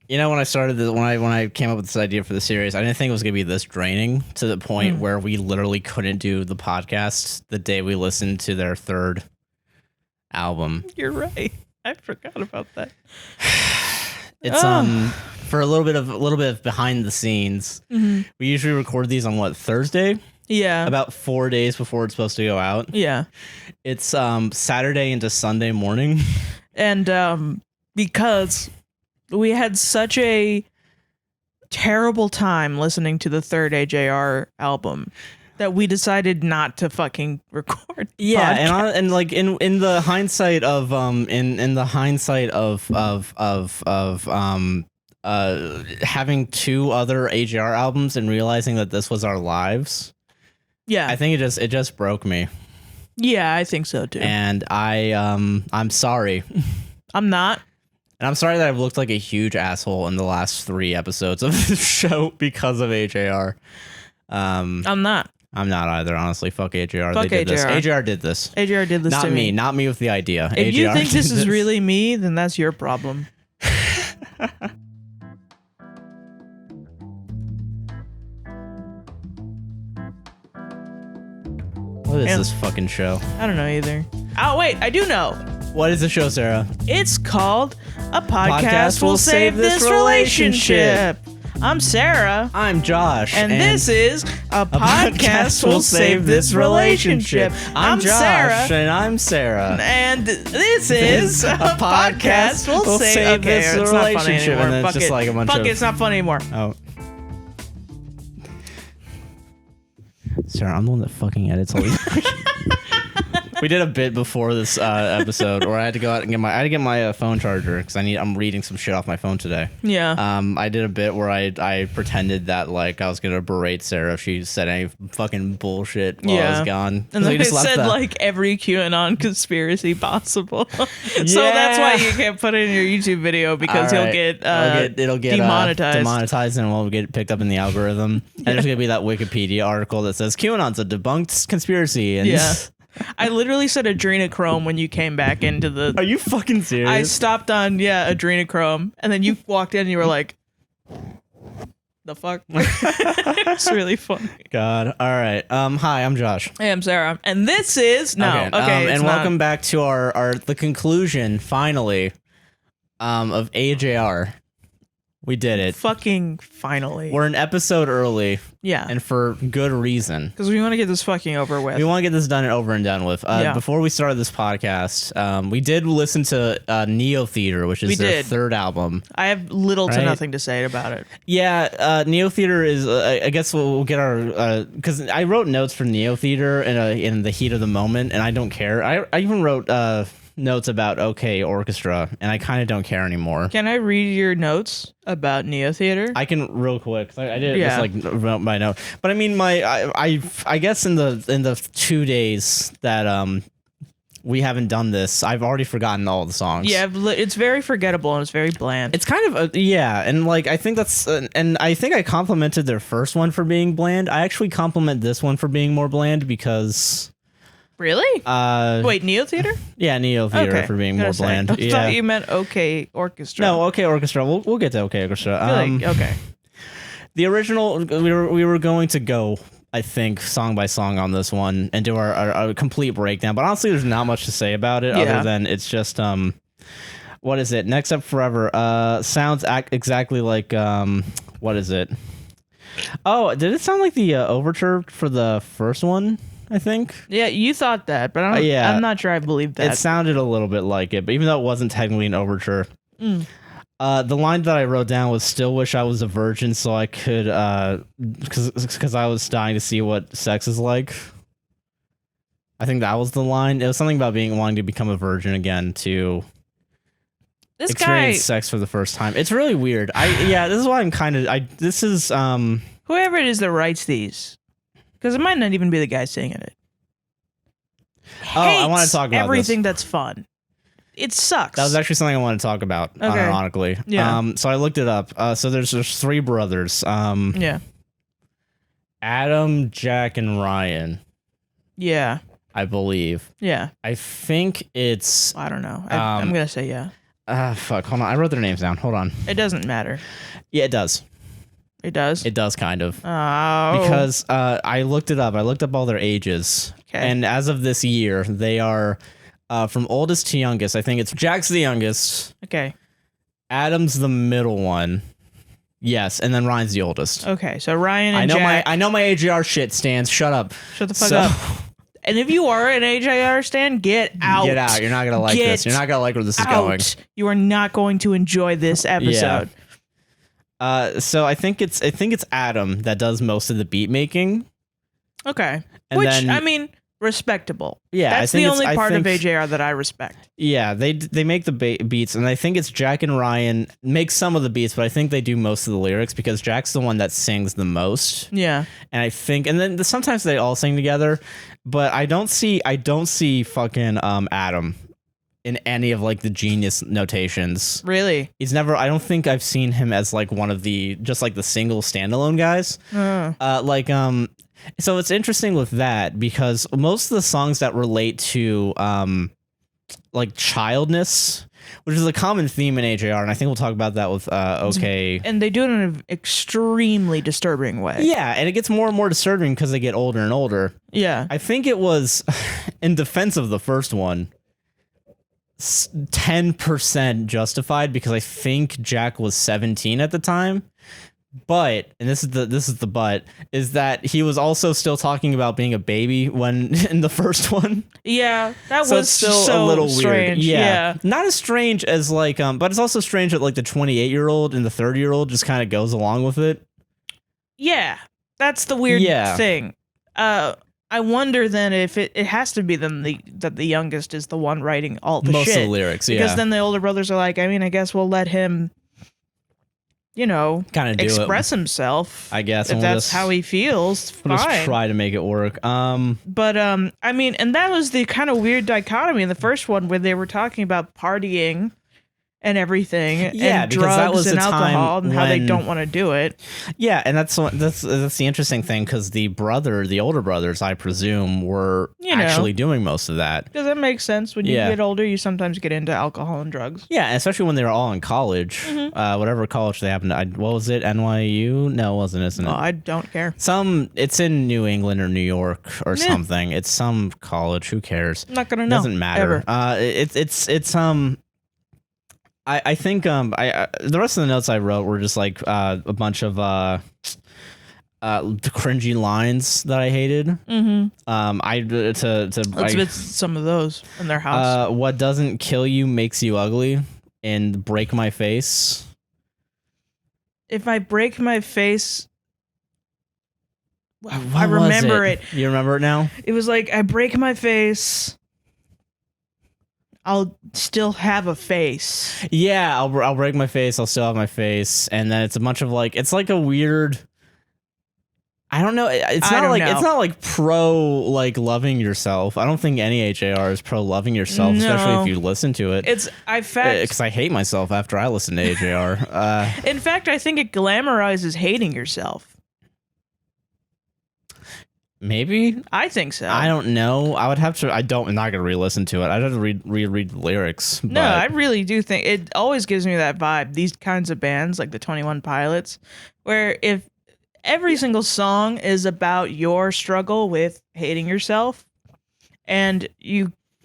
You know, when I started this, when I came up with this idea for the series, I didn't think it was gonna be this draining to the point where we literally couldn't do the podcast the day we listened to their third album. You're right. I forgot about that. It's for a little bit of behind the scenes. We usually record these on Thursday? Yeah. About 4 days before it's supposed to go out. Yeah. It's Saturday into Sunday morning. And because we had such a terrible time listening to the third AJR album that we decided not to fucking record. Yeah, and like in the hindsight of in the hindsight of having two other AJR albums and realizing that this was our lives. Yeah. I think it just broke me. Yeah, I think so too. And I'm sorry. I'm not. And I'm sorry that I've looked like a huge asshole in the last 3 episodes of this show because of AJR. I'm not. I'm not either, honestly. Fuck AJR. Fuck they did AJR. This. AJR did this. AJR did this not to me. Not me with the idea. If AJR you think this did is really me, then that's your problem. What is this fucking show? I don't know either. Oh, wait, I do know. What is the show, Sarah? It's called A Podcast Will Save This Relationship. I'm Sarah. I'm Josh. And this is A Podcast Will Save This Relationship. I'm Josh. Sarah. And I'm Sarah. And this is A Podcast Will Save This it's Relationship. not funny anymore. And then Fuck it's just it. like a bunch Fuck of... it, it's not funny anymore. Oh. Sarah, I'm the one that fucking edits all these. We did a bit before this episode where I had to go out and get my phone charger because I'm reading some shit off my phone today. Yeah. I did a bit where I pretended that like I was gonna berate Sarah if she said any fucking bullshit while I was gone. And then I said like every QAnon conspiracy possible. So that's why you can't put it in your YouTube video because right. it'll get demonetized and we'll get picked up in the algorithm. And there's gonna be that Wikipedia article that says QAnon's a debunked conspiracy. And I literally said adrenochrome when you came back into the... Are you fucking serious? I stopped on, adrenochrome, and then you walked in and you were like, the fuck? It's really funny. God. All right. Hi, I'm Josh. Hey, I'm Sarah. And this is... and welcome back to the conclusion, finally, of AJR. We did it. Fucking finally. We're an episode early. Yeah. And for good reason. Because we want to get this fucking over with. We want to get this done and over and done with. Before we started this podcast, we did listen to Neotheater, which is their third album. I have little to nothing to say about it. Yeah, Neotheater is, I guess we'll get our, because I wrote notes for Neotheater in the heat of the moment, and I don't care. I even wrote notes about OK Orchestra, and I kind of don't care anymore. Can I read your notes about Neotheater? I can real quick. I did just like my note, but I mean I guess in the 2 days that we haven't done this, I've already forgotten all the songs. Yeah, it's very forgettable and it's very bland. It's kind of and like I think that's and I think I complimented their first one for being bland. I actually compliment this one for being more bland because. Really? Wait, Neotheater? Yeah, Neotheater for being more bland. I thought you meant OK Orchestra. No, OK Orchestra. We'll get to OK Orchestra. Okay. The original, we were going to go, I think, song by song on this one and do our complete breakdown. But honestly, there's not much to say about it other than it's just what is it? Next Up Forever. Sounds exactly like what is it? Oh, did it sound like the overture for the first one? I think. Yeah, you thought that, but I'm not sure I believe that. It sounded a little bit like it, but even though it wasn't technically an overture. The line that I wrote down was "Still wish I was a virgin so I could," because I was dying to see what sex is like. I think that was the line. It was something about wanting to become a virgin again to experience sex for the first time. It's really weird. This is why I'm kind of. This is whoever it is that writes these. Because it might not even be the guy singing it. I want to talk about everything that's fun. It sucks. That was actually something I want to talk about, unironically. Yeah. So I looked it up. So there's 3 brothers. Adam, Jack, and Ryan. Yeah. I believe. Yeah. I think it's... I don't know. I'm going to say yeah. Fuck, hold on. I wrote their names down. Hold on. It doesn't matter. Yeah, it does. It does? It does, kind of. Oh. Because I looked it up. I looked up all their ages. Okay. And as of this year, they are from oldest to youngest. I think it's Jack's the youngest. Okay. Adam's the middle one. Yes, and then Ryan's the oldest. Okay, so Ryan and Jack. I know my AJR shit stands. Shut up. Shut the fuck up. And if you are an AJR stan, get out. Get out. You're not gonna like this. You're not gonna like where this is going. You are not going to enjoy this episode. Yeah. So I think it's Adam that does most of the beat making. Okay. And Which, then, I mean, respectable. Yeah, that's the only part of AJR that I respect. Yeah, they make the beats, and I think it's Jack and Ryan make some of the beats, but I think they do most of the lyrics because Jack's the one that sings the most. Yeah, and I think, and then sometimes they all sing together, but I don't see fucking Adam in any of like the Genius notations. Really? He's never. I don't think I've seen him as like one of the just like the single standalone guys. So it's interesting with that because most of the songs that relate to like childness, which is a common theme in AJR, and I think we'll talk about that with OK. And they do it in an extremely disturbing way. Yeah, and it gets more and more disturbing because they get older and older. Yeah. I think it was, in defense of the first one, 10% justified because I think Jack was 17 at the time. But, and this is the but, is that he was also still talking about being a baby when in the first one. Yeah, that so was it's still so a little strange. weird. Yeah. Not as strange as like, but it's also strange that like the 28-year-old and the 30-year-old just kind of goes along with it. Yeah, that's the weird thing. I wonder then if it has to be then that the youngest is the one writing all the most shit. of the lyrics, because then the older brothers are like, I mean, I guess we'll let him, you know, kind of express himself. I guess if that's how he feels. We'll fine. just try to make it work. But I mean, and that was the kind of weird dichotomy in the first one where they were talking about partying and everything, and drugs that was and the alcohol, time and how they don't want to do it. Yeah, and that's the interesting thing because the older brothers, I presume, were actually doing most of that. Because that makes sense. When you get older, you sometimes get into alcohol and drugs. Yeah, especially when they were all in college, whatever college they happened to. What was it? NYU? No, it wasn't. Isn't it? I don't care. It's in New England or New York or something. It's some college. Who cares? I'm not gonna know. Doesn't matter. Ever. I think the rest of the notes I wrote were just like a bunch of cringy lines that I hated. Let's get some of those in their house. What doesn't kill you makes you ugly, and break my face. If I break my face, I remember it. You remember it now? It was like I break my face, I'll still have a face. Yeah, I'll break my face. I'll still have my face, and then it's a bunch of like it's like a weird. I don't know. It's not like pro like loving yourself. I don't think any HAR is pro loving yourself, especially if you listen to it. Because I hate myself after I listen to HAR. In fact, I think it glamorizes hating yourself. Maybe. I think so. I don't know. I would have to. I'm not gonna re-listen to it. I'd have to reread the lyrics. No, I really do think it always gives me that vibe. These kinds of bands, like the 21 Pilots, where if every single song is about your struggle with hating yourself, and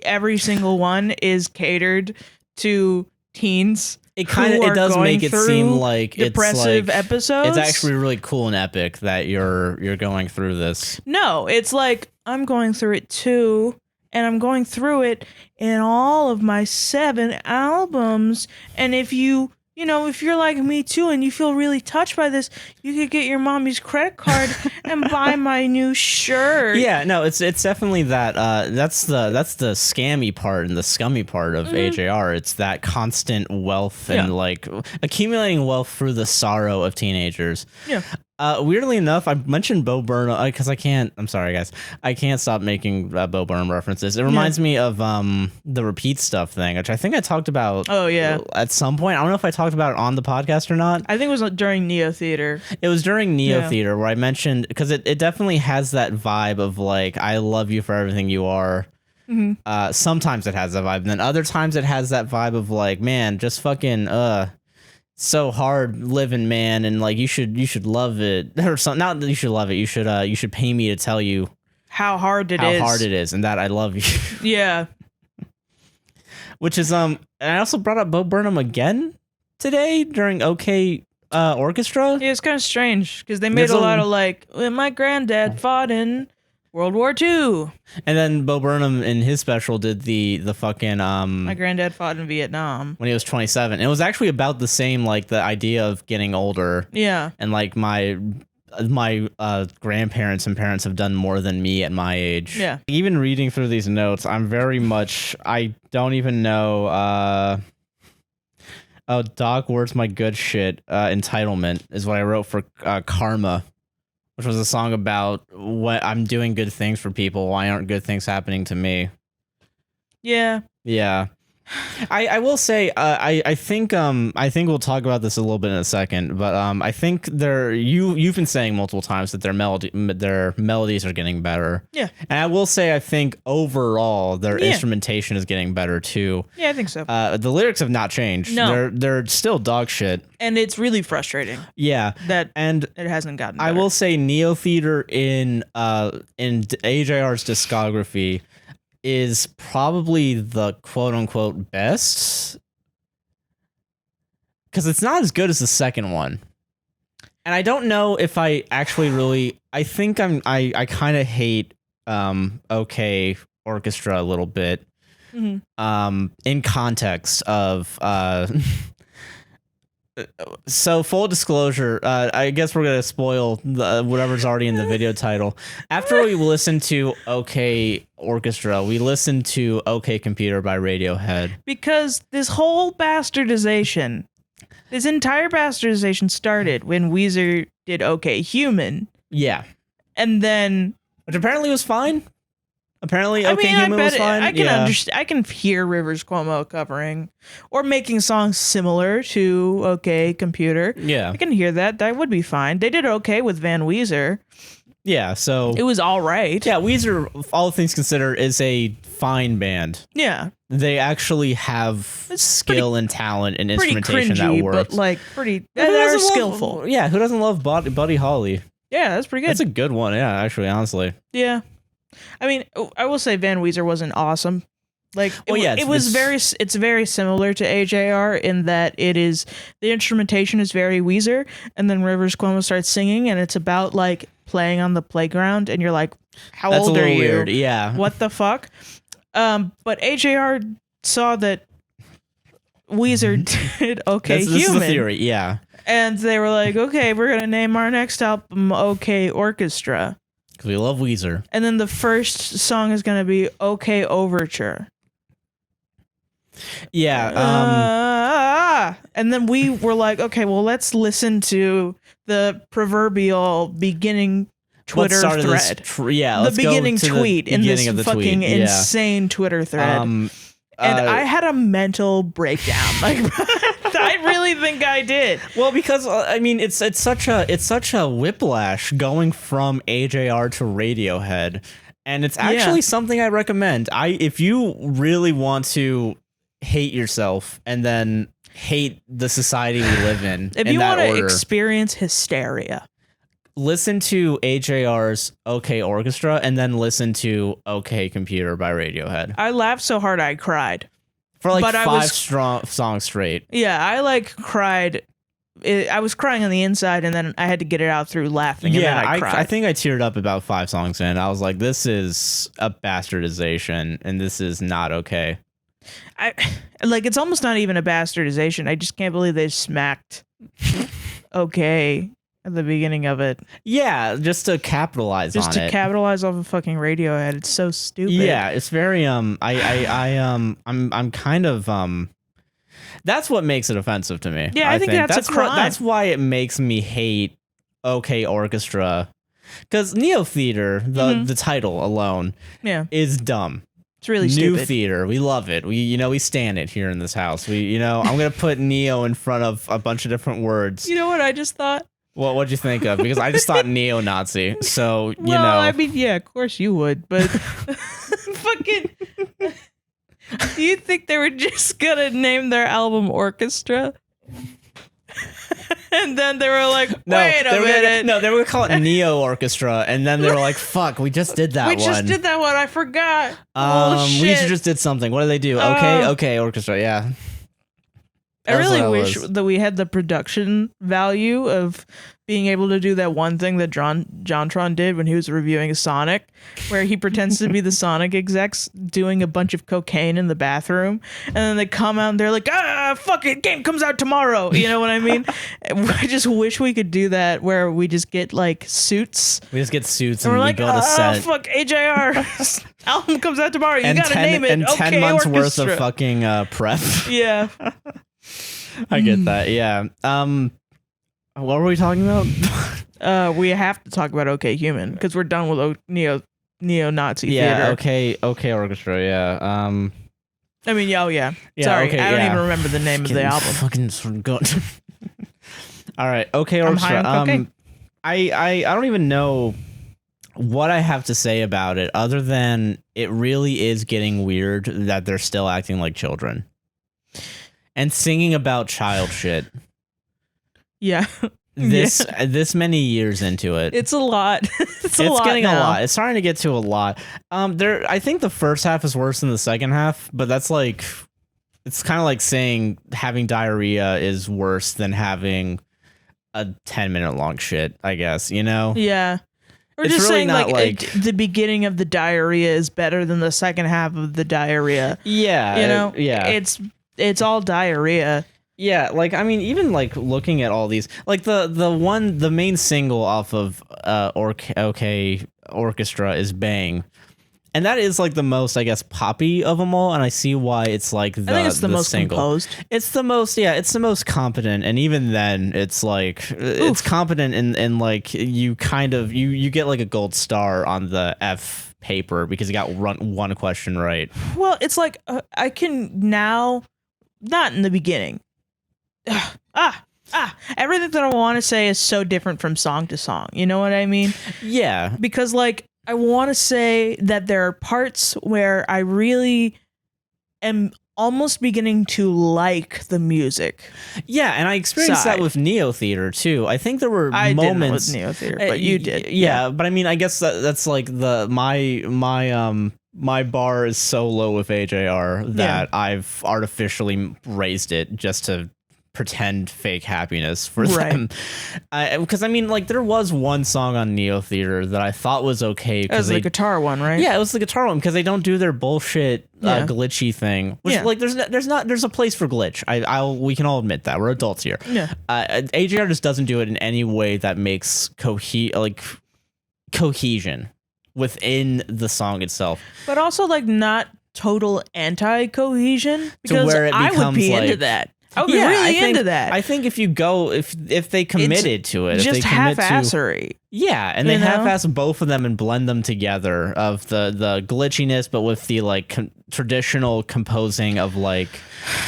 every single one is catered to teens. It does make it seem like depressive episodes. It's actually really cool and epic that you're going through this. No, it's like I'm going through it too, and I'm going through it in all of my 7 albums. And if if you're like me too, and you feel really touched by this, you could get your mommy's credit card and buy my new shirt. Yeah, no, it's definitely that. That's the scammy part and the scummy part of AJR. It's that constant wealth and like accumulating wealth through the sorrow of teenagers. Yeah. Weirdly enough, I mentioned Bo Burnham because I can't. I'm sorry, guys. I can't stop making Bo Burnham references. It reminds me of the repeat stuff thing, which I think I talked about. Oh yeah. At some point, I don't know if I talked about it on the podcast or not. I think it was during Neotheater. It was during Neotheater where I mentioned because it definitely has that vibe of like I love you for everything you are. Sometimes it has that vibe, and then other times it has that vibe of like, man, just fucking so hard living, man, and like you should love it or something. Not that you should love it. You should pay me to tell you how hard it is, and that I love you. Yeah. Which is and I also brought up Bo Burnham again today during OK Orchestra. Yeah, it's kind of strange because they made a lot of like, my granddad fought in World War II. And then Bo Burnham in his special did the fucking my granddad fought in Vietnam when he was 27. And it was actually about the same, like the idea of getting older. Yeah. And like my grandparents and parents have done more than me at my age. Yeah. Even reading through these notes, I'm very much, I don't even know. Oh, Doc, where's my good shit? Entitlement is what I wrote for Karma, which was a song about what I'm doing good things for people. Why aren't good things happening to me? Yeah. Yeah. I will say I think we'll talk about this a little bit in a second, but I think you've been saying multiple times that their melodies are getting better. Yeah. And I will say I think overall their instrumentation is getting better too. Yeah, I think so. The lyrics have not changed. No. They're still dog shit. And it's really frustrating. Yeah. That it hasn't gotten better. I will say Neotheater in AJR's discography is probably the quote-unquote best, because it's not as good as the second one. And I don't know if I actually really, I think I kind of hate OK Orchestra a little bit, in context of so full disclosure, I guess we're gonna spoil whatever's already in the video title. After we listened to OK Orchestra, we listened to OK Computer by Radiohead. Because this whole bastardization, this entire bastardization started when Weezer did OK Human. Yeah. And then, which apparently was fine. Apparently, OK Human was fine. I can understand. I can hear Rivers Cuomo covering or making songs similar to OK Computer. Yeah, I can hear that. That would be fine. They did okay with Van Weezer. Yeah, so it was all right. Yeah, Weezer, all things considered, is a fine band. Yeah, they actually have skill and talent and instrumentation cringy, that works. But like pretty, they're skillful. Yeah, who doesn't love Buddy Holly? Yeah, that's pretty good. That's a good one. Yeah, actually, honestly. Yeah. I mean, I will say Van Weezer wasn't awesome. Like, it's very similar to AJR in that the instrumentation is very Weezer, and then Rivers Cuomo starts singing, and it's about like playing on the playground, and you're like, how old are you? Weird. Yeah. What the fuck? But AJR saw that Weezer did OK Human. This is the theory, yeah. And they were like, okay, we're gonna name our next album OK Orchestra. Because we love Weezer. And then the first song is going to be OK Overture. Yeah. And then we were like, okay, well, let's listen to the proverbial beginning Twitter thread. The beginning tweet in this fucking insane Twitter thread. And I had a mental breakdown. Like, I really think I did. Well, because I mean, it's such a whiplash going from AJR to Radiohead, and it's actually something I recommend. If you really want to hate yourself and then hate the society we live in, if you want to experience hysteria, listen to AJR's OK Orchestra and then listen to OK Computer by Radiohead. I laughed so hard I cried. For like five songs straight. Yeah, I like cried. I was crying on the inside, and then I had to get it out through laughing. Yeah, and then I cried. I think I teared up about 5 songs in. I was like, this is a bastardization, and this is not okay. It's almost not even a bastardization. I just can't believe they smacked OK at the beginning of it. Yeah, just to capitalize on it. Just to capitalize off of fucking Radiohead. It's so stupid. Yeah, it's very I'm kind of that's what makes it offensive to me. Yeah, I think that's a crime. That's why it makes me hate OK Orchestra, because Neotheater, the title alone, is dumb. It's really stupid. New theater, we love it. We stand it here in this house. I'm gonna put Neo in front of a bunch of different words. You know what I just thought? Well, what'd you think of? Because I just thought neo-Nazi. So, I mean, yeah, of course you would, but fucking Do you think they were just gonna name their album Orchestra? And then they were like, wait a minute. They were gonna call it Neo Orchestra, and then they were like, fuck, we just did that one. We just did that one. I forgot. We just did something. What did they do? Okay, Orchestra, yeah. I really wish that we had the production value of being able to do that one thing that Jontron did when he was reviewing Sonic, where he pretends to be the Sonic execs doing a bunch of cocaine in the bathroom, and then they come out and they're like, fuck it, game comes out tomorrow. You know what I mean? I just wish we could do that, where we just get like suits. We just get suits and we're we like, build a set. Fuck, AJR album comes out tomorrow. You gotta name it. And okay, 10 months Orchestra. worth of fucking prep. Yeah. I get that. Yeah. What were we talking about? We have to talk about OK Human because we're done with neo-Nazi theater. Yeah. Okay, Orchestra. Yeah. I mean, yeah. Yeah, Sorry, okay, I don't yeah. even remember the name of the album. Fucking sort of going. All right. Okay, Orchestra. I'm high on cocaine. I don't even know what I have to say about it other than it really is getting weird that they're still acting like children and singing about child shit. Yeah. This many years into it. It's a lot. It's getting now. a lot. It's starting to get to a lot. I think the first half is worse than the second half, but that's like, it's kind of like saying having diarrhea is worse than having a 10-minute long shit, I guess, you know? Yeah. Or It's just really saying not like the beginning of the diarrhea is better than the second half of the diarrhea. Yeah. You know? Yeah. It's all diarrhea. Yeah, like I mean, even like looking at all these, like the main single off of OK Orchestra is Bang, and that is like the most, I guess, poppy of them all, and I see why it's like I think it's the most single. composed. It's the most, yeah, it's the most competent, and even then, it's like it's competent in like you kind of you get like a gold star on the F paper because you got one question right. Well, it's like I can now, not in the beginning. Everything that I want to say is so different from song to song. You know what I mean? Yeah. Because like I want to say that there are parts where I really am almost beginning to like the music. Yeah, and I experienced that with Neotheater too. I think there were moments with Neotheater, but you did. Yeah, but I mean, I guess that's like my bar is so low with AJR that I've artificially raised it just to pretend fake happiness for them. Because I mean, like there was one song on Neotheater that I thought was okay. It was the guitar one, right? Yeah, it was the guitar one because they don't do their bullshit glitchy thing. Which like there's a place for glitch. We can all admit that we're adults here. Yeah. AJR just doesn't do it in any way that makes cohesion within the song itself. But also like not total anti-cohesion because where it I would be like, into that. I would be really into that. I think if you go, if they committed to it, just if they commit half-assery. Yeah, and they half-ass both of them and blend them together of the glitchiness, but with the like traditional composing of like,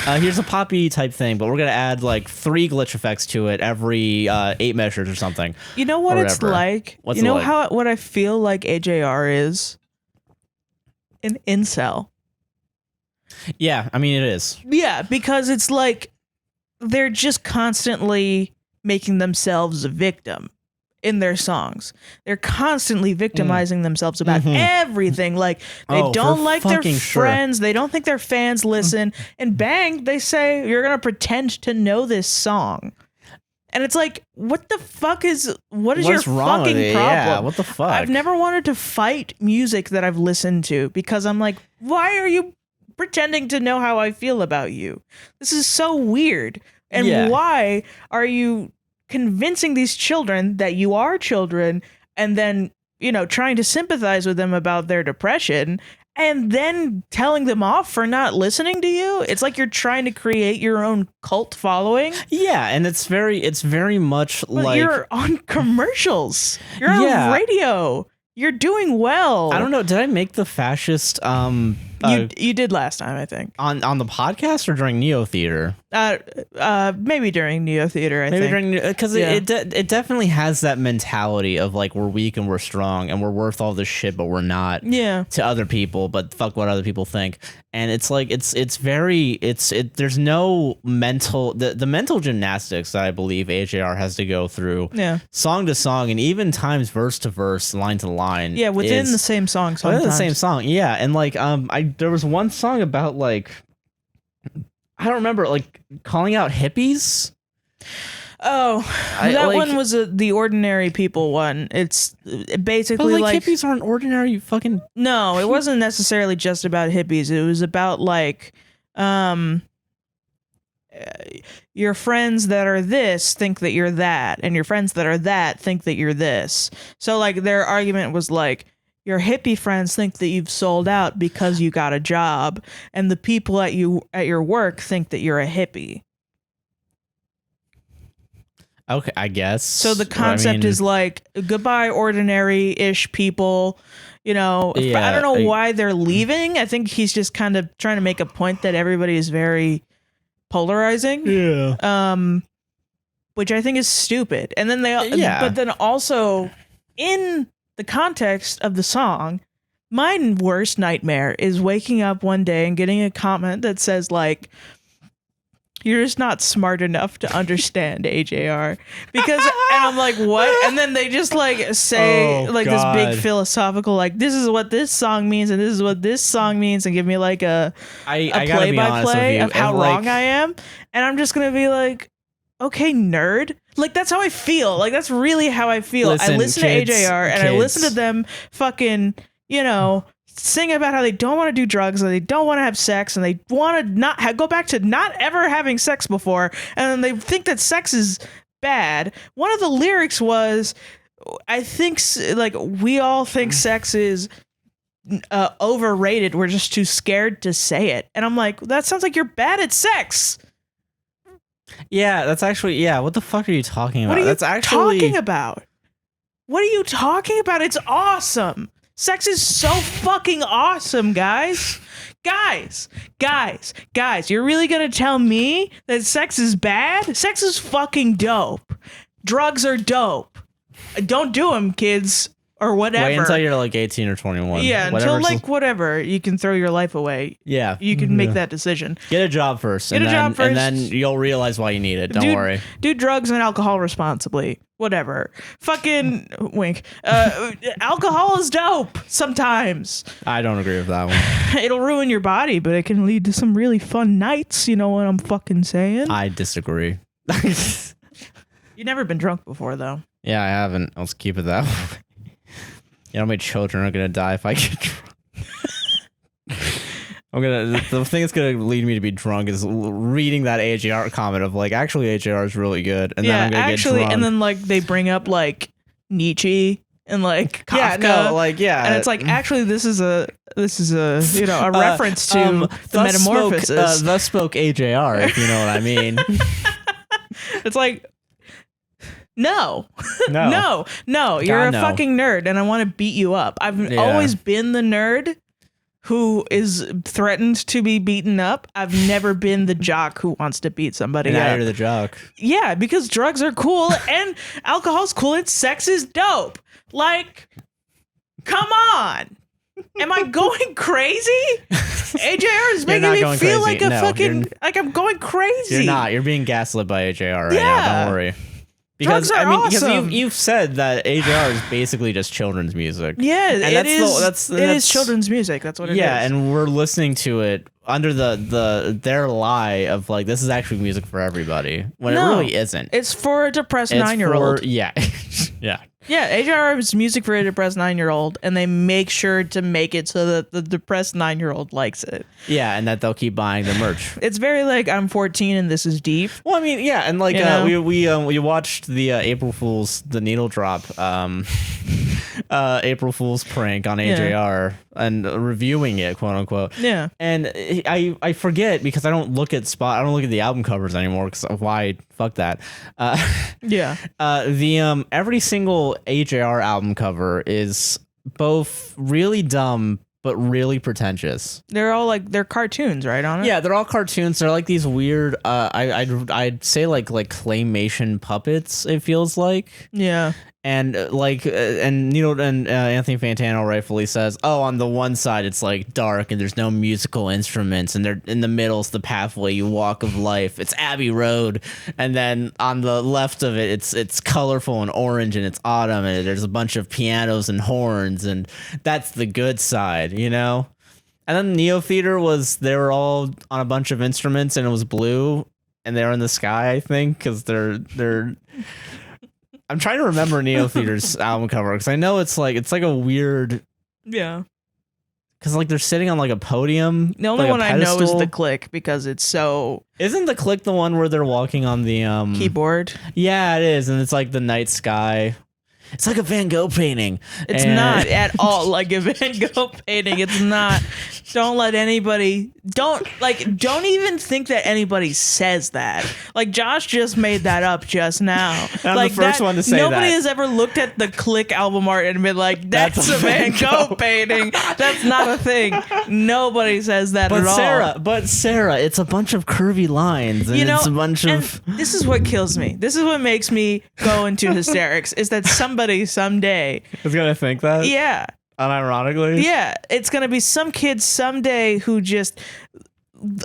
here's a poppy type thing, but we're gonna add like 3 glitch effects to it every 8 measures or something. You know what it's like? What's you know it like? what I feel like AJR is? An incel. Yeah, I mean it is. Yeah, because it's like they're just constantly making themselves a victim in their songs. They're constantly victimizing themselves about everything. Like they don't like their friends. They don't think their fans listen. And bang, they say you're gonna pretend to know this song. And it's like, what the fuck is your fucking problem? Yeah, what the fuck? I've never wanted to fight music that I've listened to because I'm like, why are you pretending to know how I feel about you? This is so weird. And why are you convincing these children that you are children and then, trying to sympathize with them about their depression and then telling them off for not listening to you? It's like you're trying to create your own cult following. Yeah, and it's very much like you're on commercials. You're on radio. You're doing well. I don't know. Did I make the fascist You did last time, I think. On the podcast or during Neotheater? Maybe during Neotheater, I think. Maybe during, because it definitely has that mentality of like we're weak and we're strong and we're worth all this shit, but we're not. Yeah. To other people, but fuck what other people think. And it's like there's no mental the mental gymnastics that I believe AJR has to go through. Yeah. Song to song and even times verse to verse, line to line. Yeah, within the same song sometimes. Within the same song, yeah. And like there was one song about like I don't remember, like calling out hippies. Oh, that one was the Ordinary People one. It's basically but like hippies aren't ordinary fucking. No, it wasn't necessarily just about hippies. It was about like your friends that are this think that you're that, and your friends that are that think that you're this. So like their argument was like, your hippie friends think that you've sold out because you got a job, and the people at your work think that you're a hippie. Okay, I guess. So the concept is like, goodbye ordinary-ish people. You know, I don't know why they're leaving. I think he's just kind of trying to make a point that everybody is very polarizing. Yeah. Which I think is stupid. And then but then also in the context of the song, my worst nightmare is waking up one day and getting a comment that says like, you're just not smart enough to understand AJR, because and I'm like, what? And then they just like say this big philosophical like, this is what this song means and this is what this song means, and give me like a play-by-play of how wrong I am. And I'm just gonna be like, okay, nerd. Like that's how I feel. Like that's really how I feel. I listen to AJR and I listen to them fucking, sing about how they don't want to do drugs and they don't want to have sex and they want to not go back to not ever having sex before, and they think that sex is bad. One of the lyrics was, I think like we all think sex is overrated, we're just too scared to say it. And I'm like, that sounds like you're bad at sex. Yeah, that's actually, what the fuck are you talking about? What are you talking about? What are you talking about? It's awesome. Sex is so fucking awesome, guys. Guys, you're really gonna tell me that sex is bad? Sex is fucking dope. Drugs are dope. Don't do them, kids, or whatever. Wait until you're like 18 or 21. Yeah, until like whatever, you can throw your life away. Yeah. You can make that decision. Get a job first. And then you'll realize why you need it. Don't worry. Do drugs and alcohol responsibly. Whatever. Fucking wink. Alcohol is dope sometimes. I don't agree with that one. It'll ruin your body, but it can lead to some really fun nights. You know what I'm fucking saying? I disagree. You've never been drunk before, though. Yeah, I haven't. Let's keep it that way. You know, my children are gonna die if I get drunk. The thing that's gonna lead me to be drunk is reading that AJR comment of like, actually AJR is really good, and then I'm gonna get drunk. And then like they bring up like Nietzsche and like Kafka, and it's like, actually this is a a reference to the Metamorphosis. Thus spoke AJR, if you know what I mean. It's like, no, you're a fucking nerd, and I want to beat you up. I've always been the nerd who is threatened to be beaten up. I've never been the jock who wants to beat somebody up. Now you're the jock. Yeah, because drugs are cool and alcohol's cool and sex is dope. Like, come on. Am I going crazy? AJR is making me feel like like I'm going crazy. You're not. You're being gaslit by AJR right now. Don't worry. Because awesome. because you've said that AJR is basically just children's music. Yeah, and it is children's music. That's what it is. Yeah, and we're listening to it under their lie of like, this is actually music for everybody, when it really isn't. It's for a depressed 9-year-old. Yeah. Yeah, AJR is music for a depressed 9-year-old, and they make sure to make it so that the depressed 9-year-old likes it. Yeah, and that they'll keep buying the merch. It's very like, I'm 14 and this is deep. Well, I mean, yeah, and like we watched the April Fool's, the needle drop, April Fool's prank on AJR and reviewing it, quote unquote. Yeah, and I forget because I don't look at the album covers anymore because why? Fuck that. Every single AJR album cover is both really dumb but really pretentious. They're all like they're cartoons, right? On it. Yeah, they're all cartoons. They're like these weird. I'd say like claymation puppets. It feels like. Yeah. And and Anthony Fantano rightfully says, oh, on the one side it's like dark and there's no musical instruments, and they're in the middle's the pathway you walk of life. It's Abbey Road, and then on the left of it, it's colorful and orange and it's autumn and there's a bunch of pianos and horns, and that's the good side, you know. And then Neotheater they were all on a bunch of instruments and it was blue and they were in the sky, I think, because they're. I'm trying to remember Neotheater's album cover because I know it's like a weird, yeah, because like they're sitting on like a podium. The only like one I know is the Click because it's so. Isn't the Click the one where they're walking on the keyboard? Yeah, it is, and it's like the night sky. It's like a Van Gogh painting. It's not at all like a Van Gogh painting. It's not. Don't let anybody. Don't even think that anybody says that. Like Josh just made that up just now. I'm like the first one to say nobody that. has ever looked at the Click album art and been like, "That's a Van Gogh painting." That's not a thing. Nobody says that at all. But Sarah, it's a bunch of curvy lines, and it's a bunch of. This is what kills me. This is what makes me go into hysterics. Is that somebody someday is gonna think that? Yeah. Unironically? Yeah. It's gonna be some kid someday who just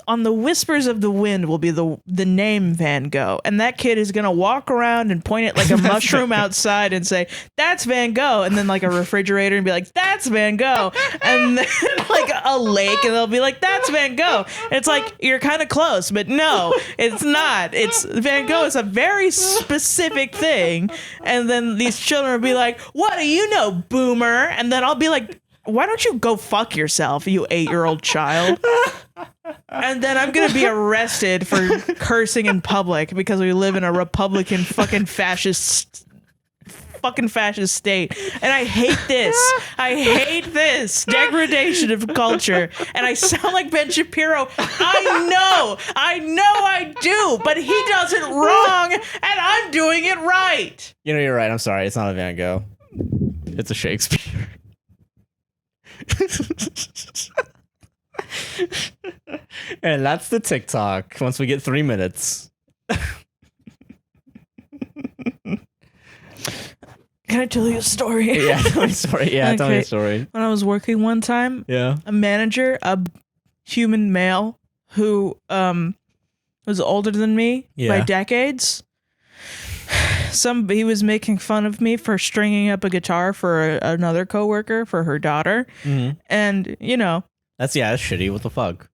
on the whispers of the wind will be the name Van Gogh, and that kid is gonna walk around and point it like a mushroom outside and say, "That's Van Gogh," and then like a refrigerator and be like, "That's Van Gogh," and then like a lake and they'll be like, "That's Van Gogh." And it's like you're kind of close, but no, it's not. It's Van Gogh is a very specific thing, and then these children will be like, "What do you know, boomer?" And then I'll be like, "Why don't you go fuck yourself, you 8-year-old child?" And then I'm gonna be arrested for cursing in public because we live in a Republican fucking fascist state, and I hate this. I hate this degradation of culture. And I sound like Ben Shapiro. I do, but he does it wrong, and I'm doing it right. You know, you're right. I'm sorry. It's not a Van Gogh. It's a Shakespeare. And that's the TikTok once we get 3 minutes. Can I tell you a story? Yeah, tell me a story. Yeah, tell me a story. When I was working one time, a manager, a human male who was older than me by decades, he was making fun of me for stringing up a guitar for another coworker for her daughter. Mm-hmm. And, that's shitty. What the fuck?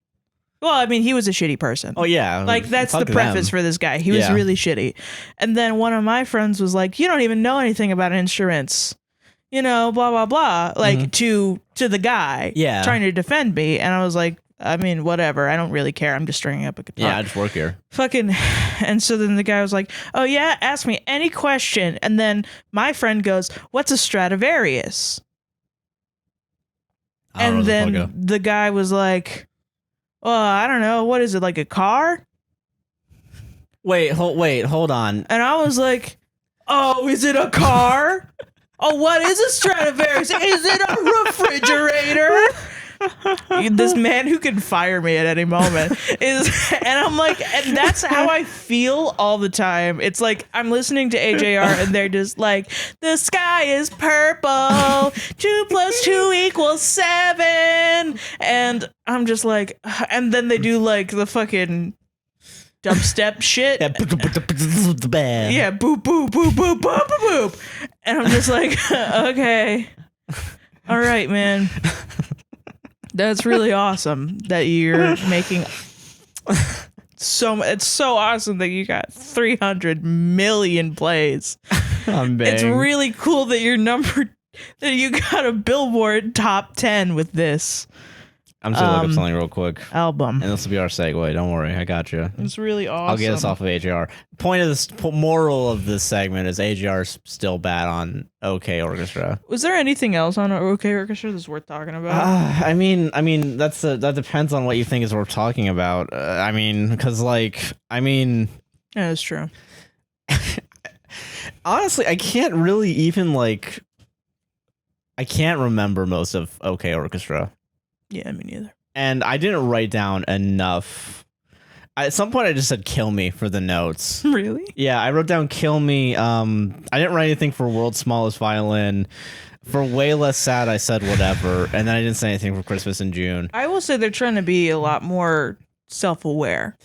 Well, I mean, he was a shitty person. Oh, yeah. Like, that's the preface for this guy. He was really shitty. And then one of my friends was like, "You don't even know anything about instruments. Blah, blah, blah." Like, to the guy trying to defend me. And I was like, I mean, whatever. I don't really care. I'm just stringing up a guitar. Yeah, I just work here. And so then the guy was like, "Oh, yeah? Ask me any question." And then my friend goes, "What's a Stradivarius?" And then the guy was like, "Oh, I don't know. What is it, like a car?" Wait, hold on. And I was like, "Oh, is it a car? Oh, what is a Stradivarius? Is it a refrigerator?" This man who can fire me at any moment and I'm like, and that's how I feel all the time. It's like I'm listening to AJR and they're just like, "The sky is purple, 2 + 2 = 7," and I'm just like, and then they do like the fucking dubstep shit. Yeah, boop, boop, boop, boop, boop, boop, boop. And I'm just like, okay, all right, man. That's really awesome that you're making it's so awesome that you got 300 million plays. It's really cool that that you got a Billboard top 10 with this. I'm just gonna look up something real quick. Album. And this will be our segue. Don't worry, I got you. It's really awesome. I'll get us off of AJR. Point of this moral of this segment is AJR's still bad on OK Orchestra. Was there anything else on OK Orchestra that's worth talking about? I mean, that depends on what you think is worth talking about. Because yeah, that's true. Honestly, I can't really even I can't remember most of OK Orchestra. Yeah, me neither. And I didn't write down enough. At some point, I just said "kill me" for the notes. Really? Yeah, I wrote down "kill me." I didn't write anything for "World's Smallest Violin." For "Way Less Sad," I said "whatever," and then I didn't say anything for "Christmas in June." I will say they're trying to be a lot more self-aware.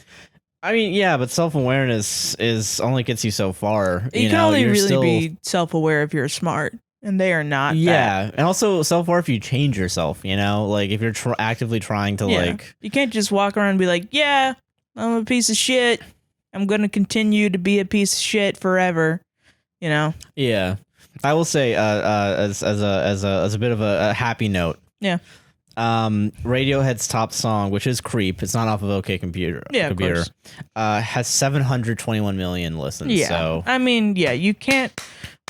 I mean, yeah, but self-awareness is only gets you so far. You can only really be self-aware if you're smart, and they are not. Yeah, that. and also self-aware if you change yourself. Like if you're actively trying to like. You can't just walk around and be like, "Yeah, I'm a piece of shit. I'm gonna continue to be a piece of shit forever." Yeah, I will say, as a bit of a happy note. Yeah. Radiohead's top song, which is "Creep," it's not off of OK Computer. Yeah, computer, of course. Has 721 million listens. Yeah, so I mean, yeah, you can't.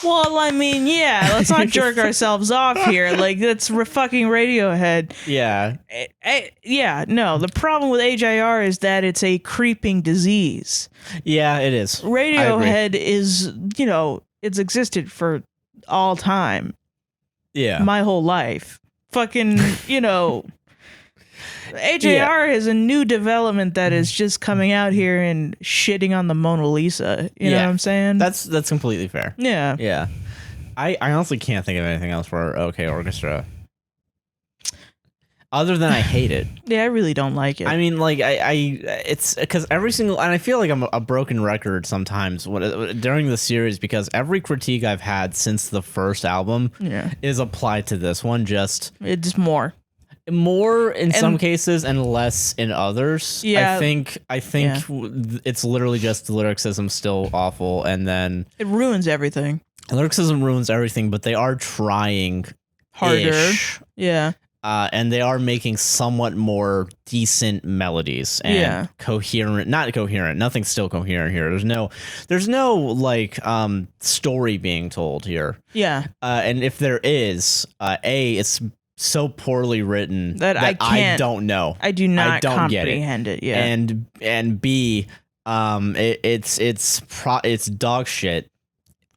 Well, I mean, yeah, let's not jerk ourselves off here. Like, that's fucking Radiohead. Yeah. Yeah, no, the problem with AJR is that it's a creeping disease. Yeah, it is. Radiohead is, it's existed for all time. Yeah. My whole life. Fucking, AJR is a new development that is just coming out here and shitting on the Mona Lisa. You know what I'm saying? That's completely fair. Yeah. Yeah. I honestly can't think of anything else for OK Orchestra. Other than I hate it. Yeah, I really don't like it. I mean, like, it's because every single, and I feel like I'm a broken record sometimes during the series because every critique I've had since the first album is applied to this one. It's more in some cases and less in others. Yeah, I think it's literally just the lyricism still awful, and then it ruins everything. Lyricism ruins everything, but they are trying harder. Yeah. And they are making somewhat more decent melodies and not coherent. Nothing's still coherent here. There's no like story being told here. Yeah. And if there is, it's so poorly written that I don't know. I do not comprehend it. Yeah. And B, it's dog shit.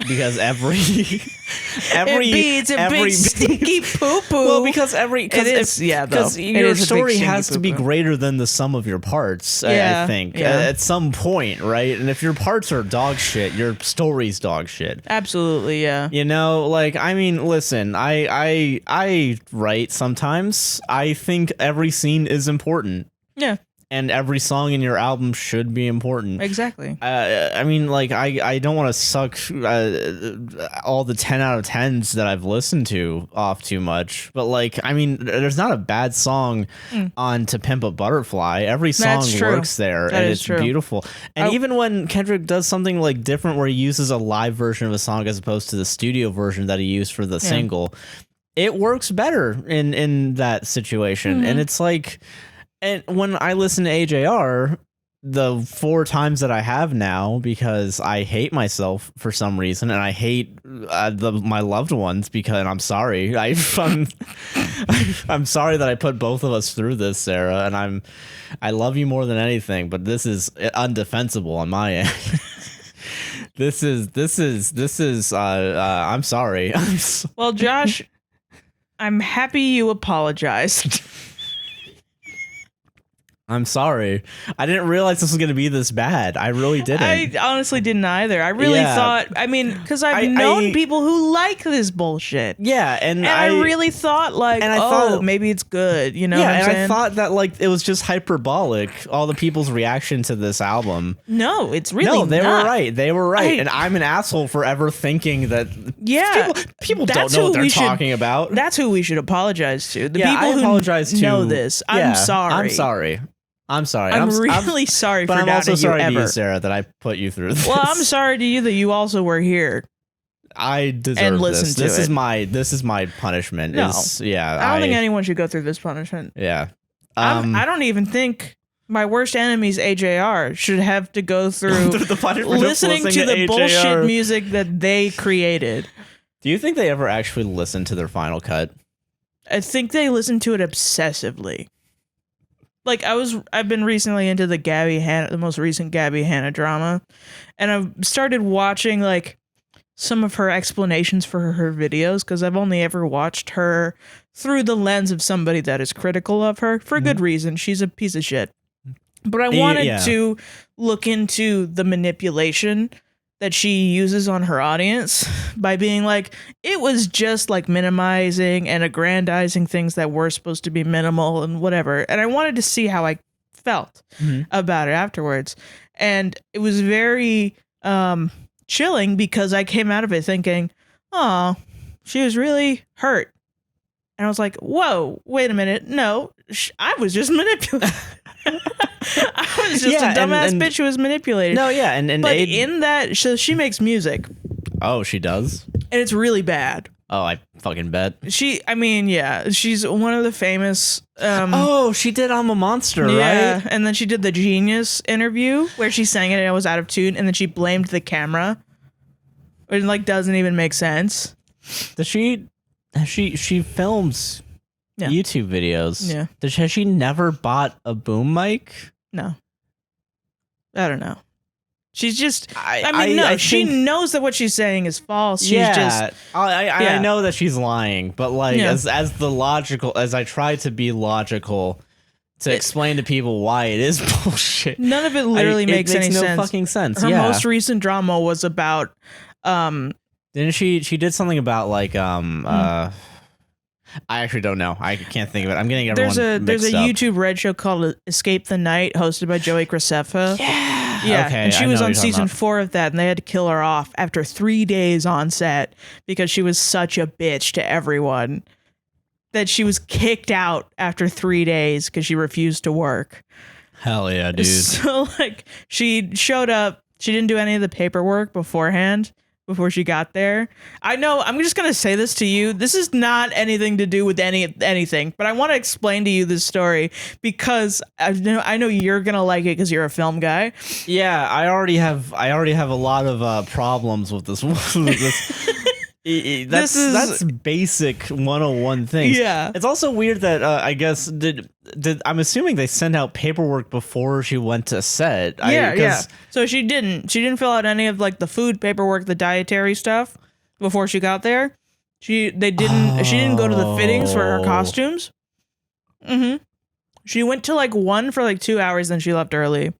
Because it's a big stinky poo poo. Well, because your story has to be greater than the sum of your parts. I think at some point, right? And if your parts are dog shit, your story's dog shit. Absolutely, yeah. Like, I mean, listen, I write sometimes. I think every scene is important. Yeah. And every song in your album should be important. Exactly. I mean, like, I don't want to suck all the 10 out of 10s that I've listened to off too much. But, like, I mean, there's not a bad song on To Pimp a Butterfly. Every song works there. And it's beautiful. And even when Kendrick does something, like, different where he uses a live version of a song as opposed to the studio version that he used for the single, it works better in that situation. And it's like... And when I listen to AJR, the 4 times that I have now, because I hate myself for some reason, and I hate my loved ones because I'm sorry. I'm sorry that I put both of us through this, Sarah, and I love you more than anything, but this is undefensible on my end. This is I'm sorry. Well, Josh, I'm happy you apologized. I'm sorry. I didn't realize this was going to be this bad. I really didn't. I honestly didn't either. I really thought, I mean, because I've known people who like this bullshit. Yeah, and I really thought, like, I thought maybe it's good, you know what I'm saying? I thought that, like, it was just hyperbolic, all the people's reaction to this album. No, it's really not. They were right. They were right. And I'm an asshole for ever thinking that people don't know what they're talking about. That's who we should apologize to. The people who know this. I'm sorry. I'm sorry. I'm really sorry for doubting you ever. But I'm also sorry to you, Sarah, that I put you through this. Well, I'm sorry to you that you also were here. I deserve this. This is my punishment. No. I don't think anyone should go through this punishment. Yeah. I don't even think my worst enemy's AJR should have to go through the punishment listening to the bullshit music that they created. Do you think they ever actually listened to their final cut? I think they listened to it obsessively. Like, I've been recently into the most recent Gabbie Hannah drama, and I've started watching, like, some of her explanations for her videos, because I've only ever watched her through the lens of somebody that is critical of her for good reason. She's a piece of shit. But I wanted to look into the manipulation that she uses on her audience by being like, it was just like minimizing and aggrandizing things that were supposed to be minimal and whatever. And I wanted to see how I felt about it afterwards. And it was very chilling, because I came out of it thinking, oh, she was really hurt. And I was like, whoa, wait a minute. No, I was just manipulated. I was just a dumbass bitch who was manipulated. No, yeah. But in that, so she makes music. Oh, she does? And it's really bad. Oh, I fucking bet. She's one of the famous. She did I'm a Monster, yeah, right? And then she did the Genius interview where she sang it and it was out of tune, and then she blamed the camera. It like doesn't even make sense. Does she films YouTube videos? Yeah. Has she never bought a boom mic? No. I don't know. She's just. She knows that what she's saying is false. She's I know that she's lying, but like as I try to be logical to explain to people why it is bullshit. None of it literally makes any sense. Fucking sense. Her most recent drama was about. Didn't she did something about like I actually don't know. I can't think of it. I'm getting everyone There's a mixed up. YouTube Red show called Escape the Night, hosted by Joey Graceffa. Yeah. Okay, and she was on season 4 of that, and they had to kill her off after 3 days on set because she was such a bitch to everyone that she was kicked out after 3 days because she refused to work. Hell yeah, dude. So like she showed up, she didn't do any of the paperwork beforehand. Before she got there. I know, I'm just going to say this to you. This is not anything to do with anything, but I want to explain to you this story because I know you're going to like it because you're a film guy. Yeah, I already have a lot of problems with this. That's basic 101 things. Yeah. It's also weird that I guess did I'm assuming they sent out paperwork before she went to set. Yeah. So she didn't fill out any of like the food paperwork, the dietary stuff before she got there. She didn't go to the fittings for her costumes. She went to like one for like 2 hours, then she left early.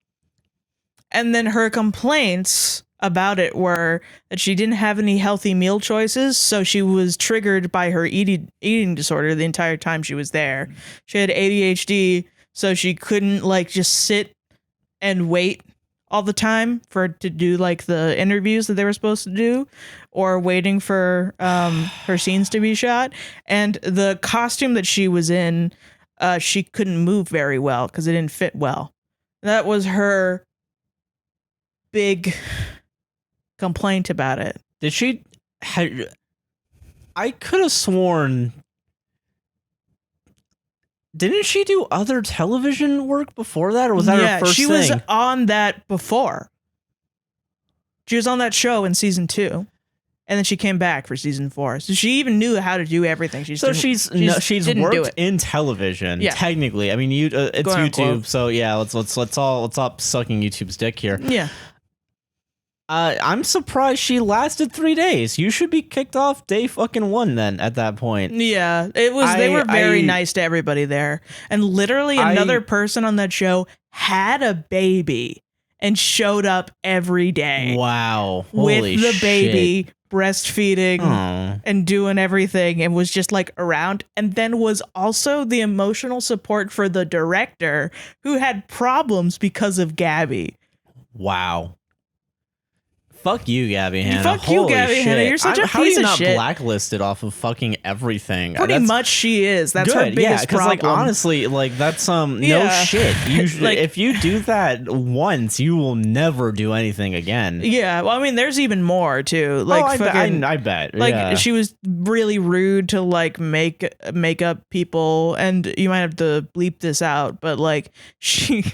And then her complaints about it were that she didn't have any healthy meal choices, so she was triggered by her eating disorder the entire time she was there. She had ADHD, so she couldn't like just sit and wait all the time to do like the interviews that they were supposed to do, or waiting for her scenes to be shot. And the costume that she was in, she couldn't move very well because it didn't fit well. That was her big complaint about it. Did she? I could have sworn. Didn't she do other television work before that, or was that her first thing? She was on that before. She was on that show in season 2, and then she came back for season 4. So she even knew how to do everything. She's worked in television. Yeah. Technically, I mean, it's YouTube. So yeah, let's stop sucking YouTube's dick here. Yeah. I'm surprised she lasted 3 days. You should be kicked off day fucking 1 then at that point. Yeah, it was. They were very nice to everybody there, and literally another person on that show had a baby and showed up every day. Wow, with the baby breastfeeding and doing everything, and was just like around, and then was also the emotional support for the director who had problems because of Gabbie. Wow. Fuck you, Gabbie Hannah. Fuck you, Gabbie Hannah. You're such a piece of shit. How are you not blacklisted off of fucking everything? Pretty much she is. That's her biggest problem. Like, honestly, like, that's no shit. Like, if you do that once, you will never do anything again. Yeah, well, I mean, there's even more, too. Like, I bet. Like, she was really rude to, like, makeup people, and you might have to bleep this out, but, like, she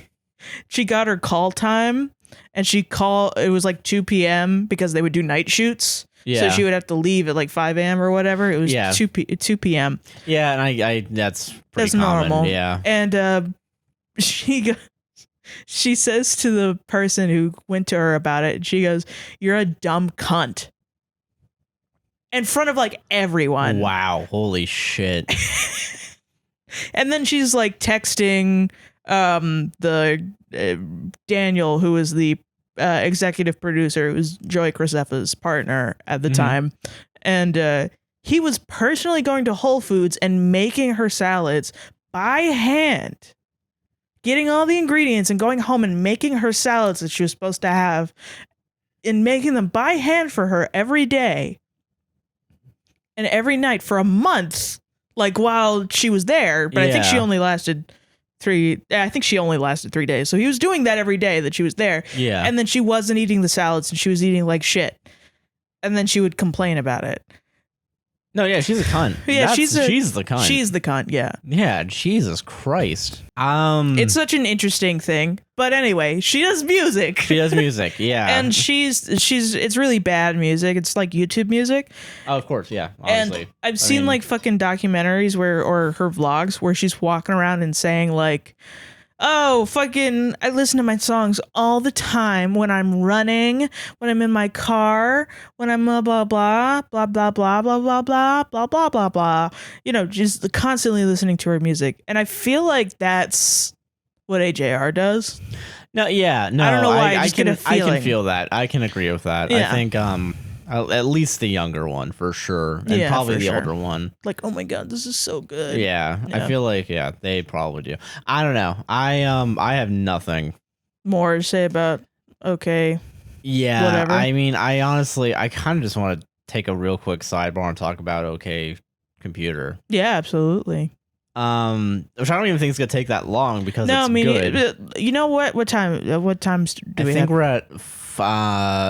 got her call time. And it was like 2 p.m. because they would do night shoots. Yeah. So she would have to leave at like 5 a.m. or whatever. It was 2 p.m. Yeah, and that's pretty common. Normal. Yeah. And she says to the person who went to her about it, she goes, "You're a dumb cunt." in front of like everyone. Wow, holy shit. And then she's like texting the Daniel, who is the executive producer, who's Joey Graceffa's partner at the time. And he was personally going to Whole Foods and making her salads by hand, getting all the ingredients and going home and making her salads that she was supposed to have and making them by hand for her every day and every night for a month, like while she was there. But I think she only lasted 3 days. So he was doing that every day that she was there. Yeah. And then she wasn't eating the salads and she was eating like shit. And then she would complain about it. No, yeah, she's a cunt. Yeah, she's the cunt. She's the cunt, yeah. Yeah, Jesus Christ. It's such an interesting thing. But anyway, she does music. She does music, yeah. And it's really bad music. It's like YouTube music. Oh, of course, yeah. Obviously. And I've seen like fucking documentaries or her vlogs where she's walking around and saying like, oh, fucking, I listen to my songs all the time when I'm running, when I'm in my car, when I'm blah, blah, blah, blah, blah, blah, blah, blah, blah, blah, blah, blah, blah. You know, just constantly listening to her music. And I feel like that's what AJR does. No, yeah, no. I don't know why. I can feel that. I can agree with that. Yeah. I think at least the younger one for sure, and probably the older one. Like, oh my god, this is so good. Yeah, I feel like they probably do. I don't know. I have nothing more to say about OK. Yeah, whatever. I mean, I honestly, I kind of just want to take a real quick sidebar and talk about OK Computer. Yeah, absolutely. Which I don't even think it's gonna take that long because it's good. You know what? What times do we have? I think we're at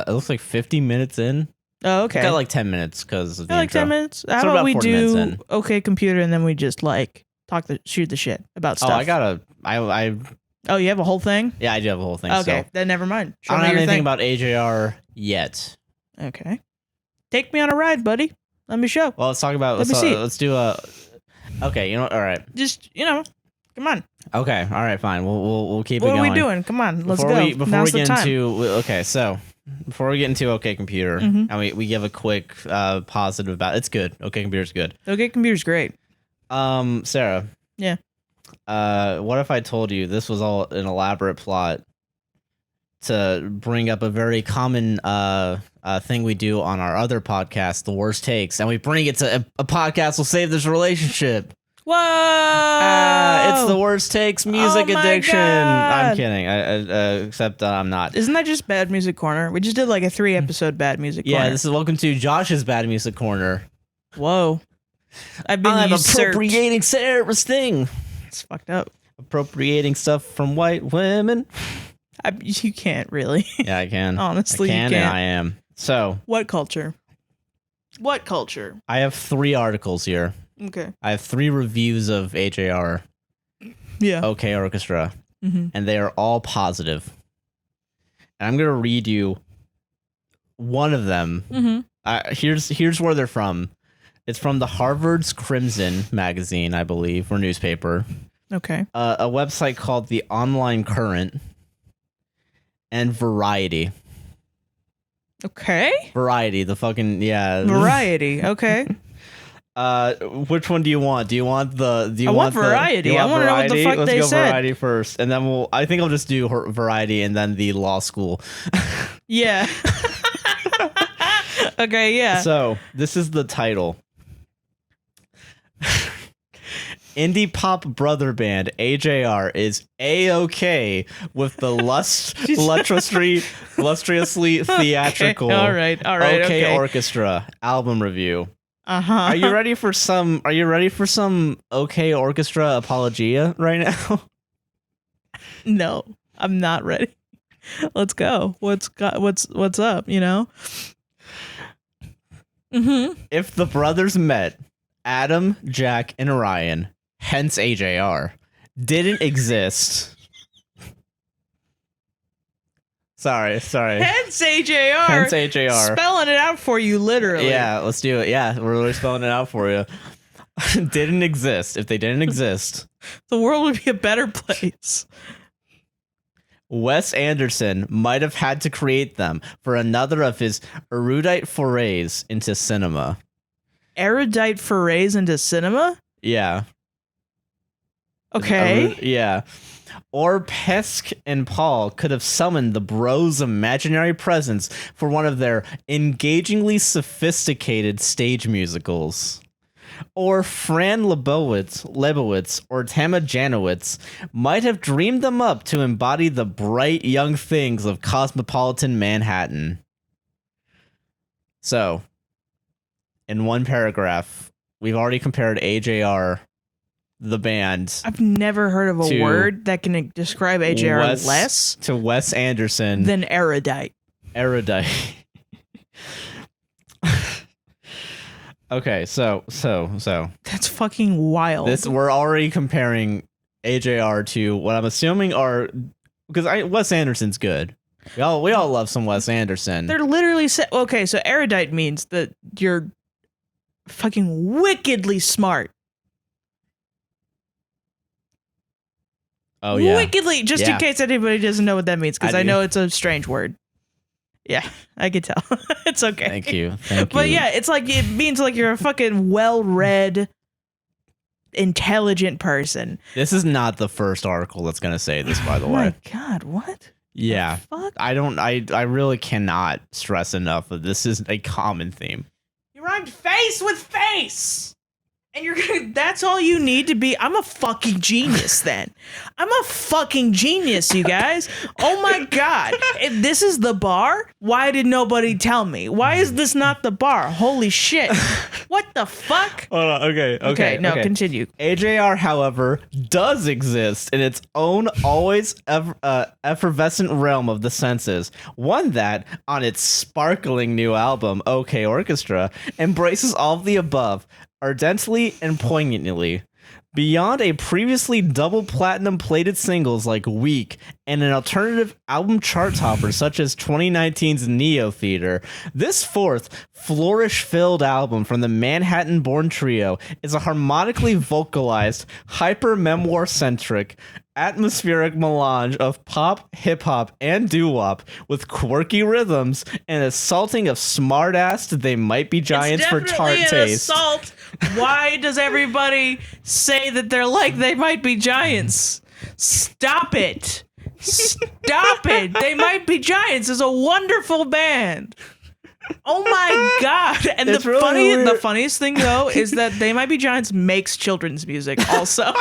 it looks like 50 minutes in. Oh, okay. Got like 10 minutes because of the like intro. 10 minutes. How So about we 40 minutes do in. OK Computer and then we just like shoot the shit about stuff. I Oh, you have a whole thing? yeah, I do have a whole thing. Okay, So. then never mind. Show I don't me have your anything thing. about AJR yet. Okay. Take me on a ride, buddy. Let me show. Well, let's talk about. Let's do a. Okay, you know. All right. Just, come on. Okay. All right. Fine. We'll keep What it are going. we doing? Come on, let's Before go. Before Now's we the get time. before we get into OK Computer, Mhm. and we give a quick positive about it's good. OK Computer's good. OK Computer's great. Sarah. Yeah. What if I told you this was all an elaborate plot to bring up a very common thing we do on our other podcast, The Worst Takes, and we bring it to a podcast will save this relationship. Whoa! It's The Worst Takes Music Oh my Addiction. God. I'm kidding. Except I'm not. Isn't that just Bad Music Corner? We just did like a 3-episode Bad Music Corner. Yeah, this is welcome to Josh's Bad Music Corner. Whoa. I've been I'm usurped. appropriating Sarah's thing. It's fucked up. Appropriating stuff from white women. You can't really. Yeah, I can. Honestly, I can, you can't. and I am. So, What culture? What culture? I have 3 articles here. Okay. I have 3 reviews of AJR, Yeah. OK Orchestra, Mm-hmm. and they are all positive. And I'm going to read you one of them. Mm-hmm. Here's where they're from. It's from the Harvard's Crimson magazine, I believe, or newspaper. Okay. A website called The Online Current, and Variety. Okay. Variety, the fucking, yeah. Variety. Okay. Which one do you want? Do you want I want Variety. I want to know what the fuck Let's they go said. Variety first, and then I think I'll just do Variety and then the law school. Yeah. Okay, yeah. So, this is the title. Indie pop brother band AJR is A-OK with the illustriously theatrical All right. OK Orchestra album review. Uh-huh. Are you ready for some OK Orchestra apologia right now? No, I'm not ready. Let's go. What's up, Mm-hmm. If the brothers met, Adam, Jack, and Ryan, hence AJR, didn't exist. Sorry. Hence AJR. Hence AJR. Spelling it out for you, literally. Yeah, let's do it. Yeah, we're really spelling it out for you. Didn't exist. If they didn't exist, The world would be a better place. Wes Anderson might have had to create them for another of his erudite forays into cinema. erudite forays into cinema? Yeah. Okay. Yeah. Or Pesk and Paul could have summoned the Bros' imaginary presence for one of their engagingly sophisticated stage musicals. Or Fran Lebowitz or Tama Janowitz might have dreamed them up to embody the bright young things of cosmopolitan Manhattan. So, in one paragraph, we've already compared AJR, the band. I've never heard of a word that can describe AJR less to Wes Anderson than erudite. Erudite. Okay, so that's fucking wild. We're already comparing AJR to what I'm assuming are, because Wes Anderson's good. We all love some Wes Anderson. They're literally okay. So erudite means that you're fucking wickedly smart. Oh yeah, wickedly. Just in case anybody doesn't know what that means, because I know it's a strange word. Yeah, I can tell. It's okay. Thank you. But yeah, it's like it means like you're a fucking well-read, intelligent person. This is not the first article that's gonna say this, by the way. My God, what? Yeah, fuck? I really cannot stress enough that this is a common theme. You rhymed face with face. And that's all you need to be. I'm a fucking genius then. I'm a fucking genius, you guys. Oh my God. If this is the bar, why did nobody tell me? Why is this not the bar? Holy shit. What the fuck? Hold on. Okay. Continue. AJR, however, does exist in its own always effervescent realm of the senses. One that, on its sparkling new album, OK Orchestra, embraces all of the above, ardently and poignantly. Beyond a previously double platinum plated singles like Weak and an alternative album chart topper such as 2019's Neotheater, this fourth flourish-filled album from the Manhattan-born trio is a harmonically vocalized, hyper-memoir-centric, atmospheric melange of pop, hip-hop, and doo-wop with quirky rhythms and a salting of smart-ass they might be giants for tart taste. Assault. Why does everybody say that they're like they might be giants? Stop it. Stop it. They Might Be Giants is a wonderful band. Oh my God. And the funniest thing though is that They Might Be Giants makes children's music also.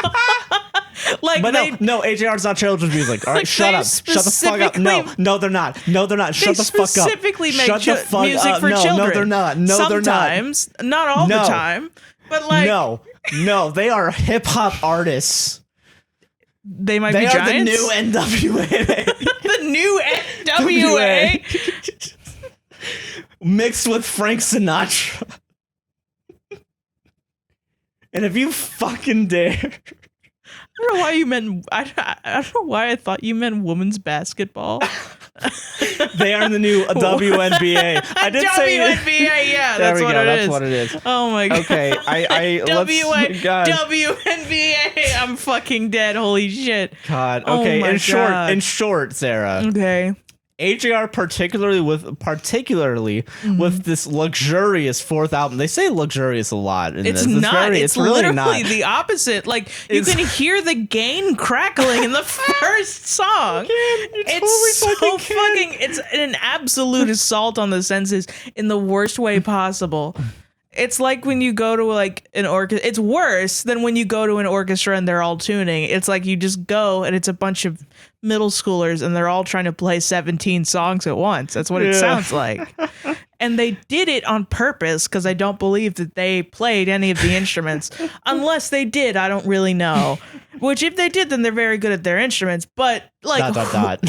But no, AJR's not children's music. All right, shut up. Shut the fuck up. No, they're not. Shut the fuck up. They specifically make music for children. No, they're not. Sometimes, not all the time. But like, no, they are hip hop artists. They Might Be Giants. They are the new NWA. The new NWA. Mixed with Frank Sinatra. And if you fucking dare. I don't know why you meant. I don't know why I thought you meant women's basketball. They are in the new WNBA. I did say WNBA. Yeah, that's what it is. That's what it is. Oh my God. Okay, WNBA. I'm fucking dead. Holy shit. God. Okay. Oh in short, Sarah. Okay. AJR particularly with this luxurious fourth album. They say luxurious a lot in it's this. Not. It's really literally not. the opposite. Like you can hear the gain crackling in the first song. It's an absolute assault on the senses in the worst way possible. It's like when you go to like an orchestra. It's worse than when you go to an orchestra and they're all tuning. It's like you just go and it's a bunch of middle schoolers and they're all trying to play 17 songs at once. That's what it sounds like. And they did it on purpose because I don't believe that they played any of the instruments. Unless they did, I don't really know. Which if they did, then they're very good at their instruments. But like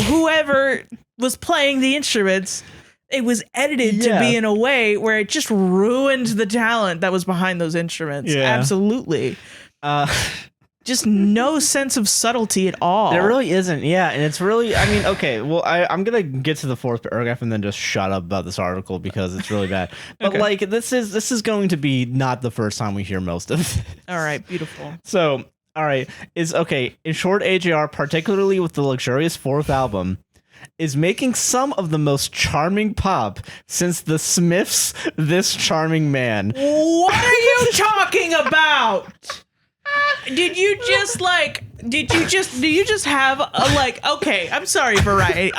whoever was playing the instruments, it was edited to be in a way where it just ruined the talent that was behind those instruments. Yeah. Absolutely. Just no sense of subtlety at all. There really isn't. Yeah. And it's really, I mean, okay, well, I'm going to get to the fourth paragraph and then just shut up about this article because it's really bad. But like, this is going to be not the first time we hear most of it. All right. Beautiful. So, all right. In short, AJR, particularly with the luxurious fourth album, is making some of the most charming pop since the Smiths' This Charming Man. What are you talking about? Do you just have a, like, okay, I'm sorry, Variety.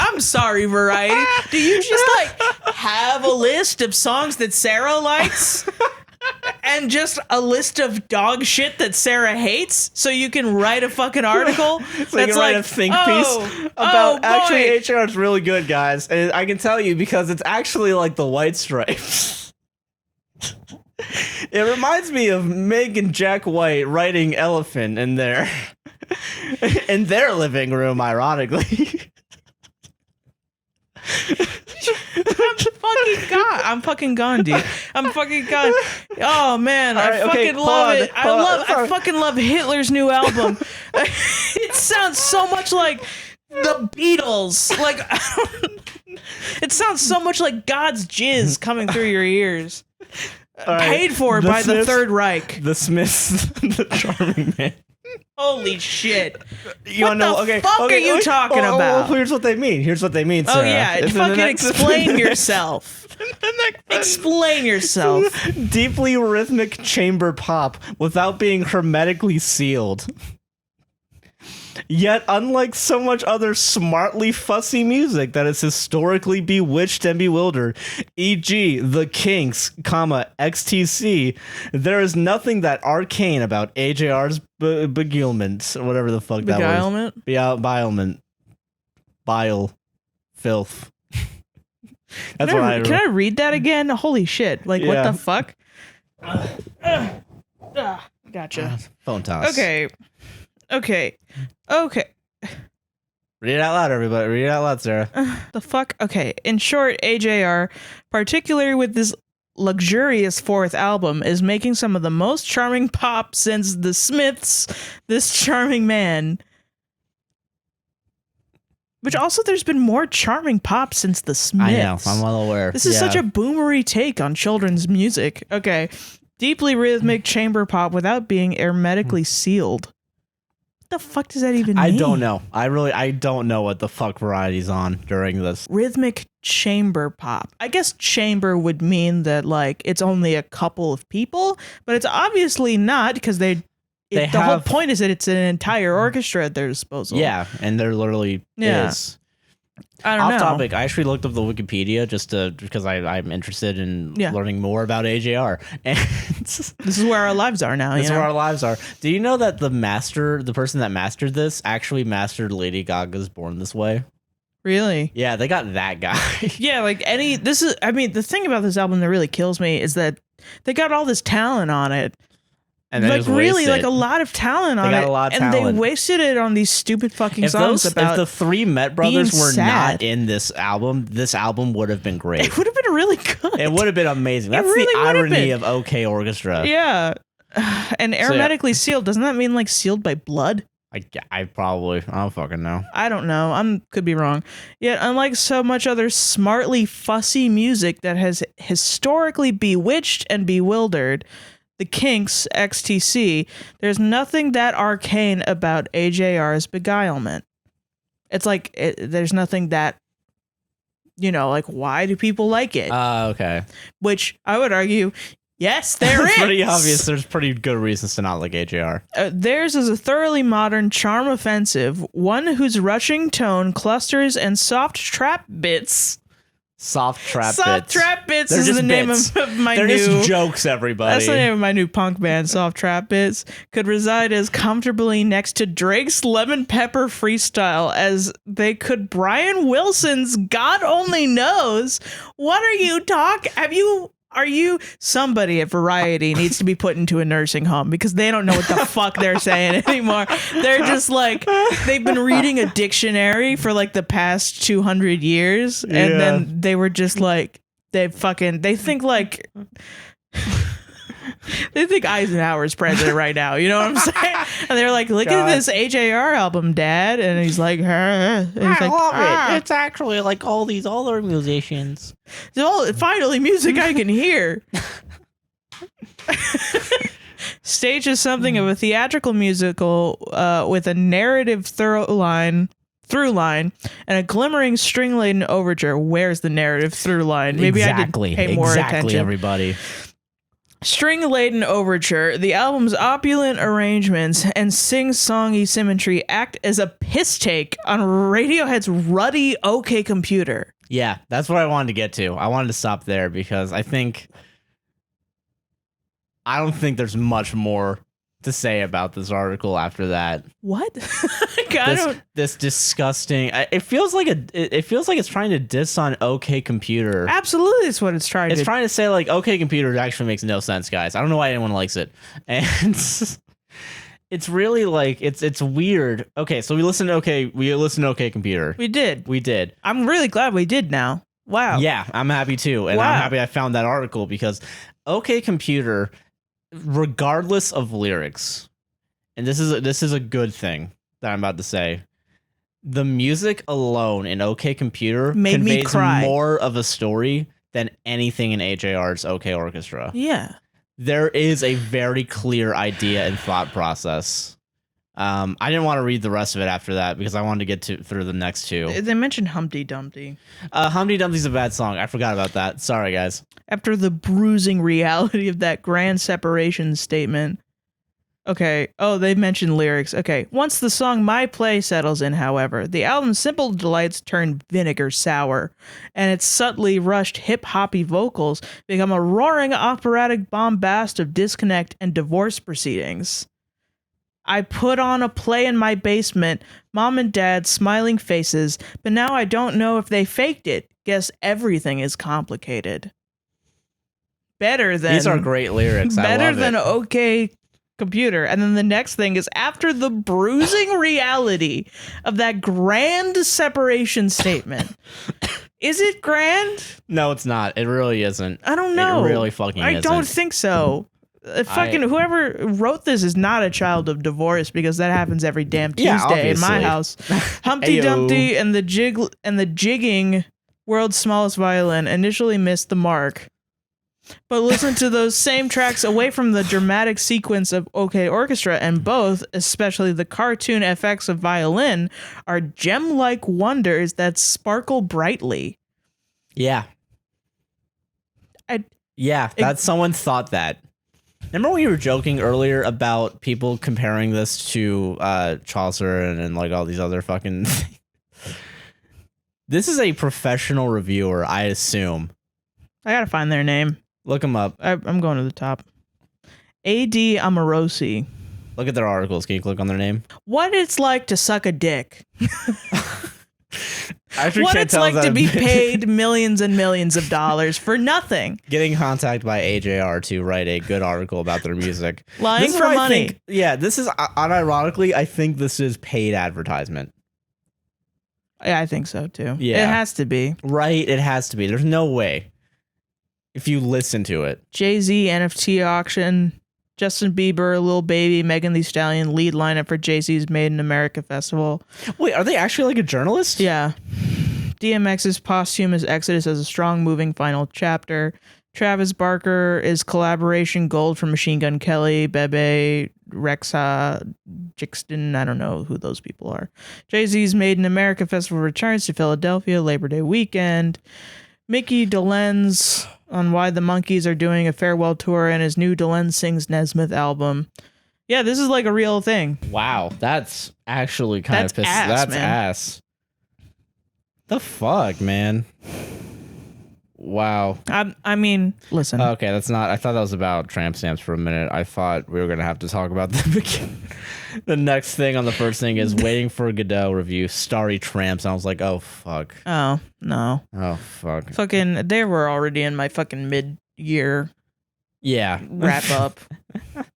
Do you just like have a list of songs that Sarah likes? And just a list of dog shit that Sarah hates, so you can write a fucking article That's like a think piece about actually AJR is really good, guys. And I can tell you because it's actually like the White Stripes. It reminds me of Meg and Jack White writing Elephant in their living room, ironically. I'm fucking gone, dude. I'm fucking gone. Oh man, I fucking love it. I fucking love Hitler's new album. It sounds so much like the Beatles. Like it sounds so much like God's jizz coming through your ears. Paid for by the Third Reich. The Smiths, The Charming Man. Holy shit! What the fuck are you talking about? Well, here's what they mean. Sarah. Oh yeah, fucking explain yourself. Explain yourself. Deeply rhythmic chamber pop without being hermetically sealed. Yet, unlike so much other smartly fussy music that is historically bewitched and bewildered, e.g. The Kinks, XTC, there is nothing that arcane about AJR's beguilement, whatever the fuck that was. Beguilement. Bile. Filth. That's what I Can I read that again? Holy shit. Like, what the fuck? Gotcha. Phone toss. Okay. Read it out loud, everybody. Read it out loud, Sarah. The fuck? Okay. In short, AJR, particularly with this luxurious fourth album, is making some of the most charming pop since the Smiths' This Charming Man. Which also, there's been more charming pop since the Smiths. I know. I'm well aware. This is such a boomery take on children's music. Okay. Deeply rhythmic chamber pop without being hermetically sealed. What the fuck does that even mean? I don't know. I don't know what the fuck Variety's on during this. Rhythmic chamber pop. I guess chamber would mean that like it's only a couple of people, but it's obviously not because the whole point is that it's an entire orchestra at their disposal. Yeah, and there literally is. I don't know. Off topic, I actually looked up the Wikipedia because I'm interested in learning more about AJR. And this is where our lives are now. This is where our lives are. Do you know that the person that mastered this actually mastered Lady Gaga's Born This Way? Really? Yeah, they got that guy. Yeah, the thing about this album that really kills me is that they got all this talent on it. And like really, like a lot of talent on it, and they wasted it on these stupid fucking songs. If the three Met Brothers were not in this album would have been great. It would have been really good. It would have been amazing. That's the irony of OK Orchestra. Yeah, and hermetically sealed. Doesn't that mean like sealed by blood? I don't fucking know. I don't know. Could be wrong. Yet, unlike so much other smartly fussy music that has historically bewitched and bewildered the Kinks, XTC, there's nothing that arcane about AJR's beguilement. It's like, there's nothing that, like, why do people like it? Okay. Which I would argue, yes, there is. It's pretty obvious. There's pretty good reasons to not like AJR. Theirs is a thoroughly modern, charm offensive, one whose rushing tone, clusters, and soft trap bits. Soft trap bits is the name of my They're new... They're just jokes, everybody. That's the name of my new punk band, Soft Trap Bits. Could reside as comfortably next to Drake's Lemon Pepper Freestyle as they could Brian Wilson's God Only Knows. What are you talking... Somebody at Variety needs to be put into a nursing home because they don't know what the fuck they're saying anymore. They're just like, they've been reading a dictionary for like the past 200 years. And then they were just like, they think like... They think Eisenhower's president right now. You know what I'm saying? And they're like, look at this AJR album, Dad. And he's like, I love it. It's actually like all these other musicians. So finally, music I can hear. Stage is something of a theatrical musical with a narrative through line through line, and a glimmering string-laden overture. Where's the narrative through line? Maybe I did pay more attention. Everybody. String-laden overture, the album's opulent arrangements and sing-songy symmetry act as a piss take on Radiohead's ruddy OK Computer. Yeah, that's what I wanted to get to. I wanted to stop there because I don't think there's much more to say about this article after that. What? This disgusting. It feels like it's trying to diss on OK Computer. Absolutely, it's what it's trying to. It's trying to say like OK Computer actually makes no sense, guys. I don't know why anyone likes it, and it's really like it's weird. Okay, so we listened to OK Computer. We did. I'm really glad we did now. Wow. Yeah, I'm happy too, and I'm happy I found that article because OK Computer, regardless of lyrics, and this is a good thing that I'm about to say, the music alone in OK Computer made me cry. More of a story than anything in AJR's OK Orchestra. Yeah. There is a very clear idea and thought process. I didn't want to read the rest of it after that because I wanted to get through the next two. They mentioned Humpty Dumpty. Humpty Dumpty's a bad song. I forgot about that. Sorry, guys. After the bruising reality of that grand separation statement. Okay. Oh, they mentioned lyrics. Okay. Once the song My Play settles in, however, the album's simple delights turn vinegar sour, and its subtly rushed hip-hoppy vocals become a roaring operatic bombast of disconnect and divorce proceedings. I put on a play in my basement, mom and dad smiling faces, but now I don't know if they faked it. Guess everything is complicated. Better than... These are great lyrics. Better than OK Computer. And then the next thing is, after the bruising reality of that grand separation statement. Is it grand? No, it's not. It really isn't. I don't know. It really fucking isn't. I don't think so. Whoever wrote this is not a child of divorce, because that happens every damn Tuesday in my house. Humpty Dumpty and the jigging world's smallest violin initially missed the mark. But listen to those same tracks away from the dramatic sequence of OK Orchestra, and both, especially the cartoon effects of violin, are gem-like wonders that sparkle brightly. Yeah. Someone thought that. Remember when you were joking earlier about people comparing this to Chaucer and like all these other fucking things? This is a professional reviewer, I assume. I gotta find their name. Look them up. I'm going to the top. A.D. Amorosi. Look at their articles. Can you click on their name? What it's like to suck a dick. What it's like to be paid millions and millions of dollars for nothing. Getting contacted by AJR to write a good article about their music. Lying for money. This is, unironically, I think this is paid advertisement. Yeah, I think so too. Yeah. It has to be. Right, it has to be. There's no way. If you listen to it. Jay-Z NFT auction. Justin Bieber, Lil Baby, Megan Thee Stallion lead lineup for Jay-Z's Made in America festival. Wait, are they actually like a journalist? Yeah. DMX's posthumous exodus as a strong moving final chapter. Travis Barker is collaboration gold for Machine Gun Kelly, Bebe, Rexa, Jixton. I don't know who those people are. Jay-Z's Made in America festival returns to Philadelphia Labor Day weekend. Mickey Dolenz on why the Monkees are doing a farewell tour, and his new Dolenz Sings Nesmith album. Yeah, this is like a real thing. Wow, that's actually kind of pissed. That's ass. The fuck, man. Wow. I mean, listen. Okay, that's not. I thought that was about tramp stamps for a minute. I thought we were gonna have to talk about them again. The next thing on the first thing is waiting for a Godot review, Starry Tramps. And I was like, oh fuck. Oh no. Oh fuck. Fucking, they were already in my fucking mid-year. Yeah. Wrap up.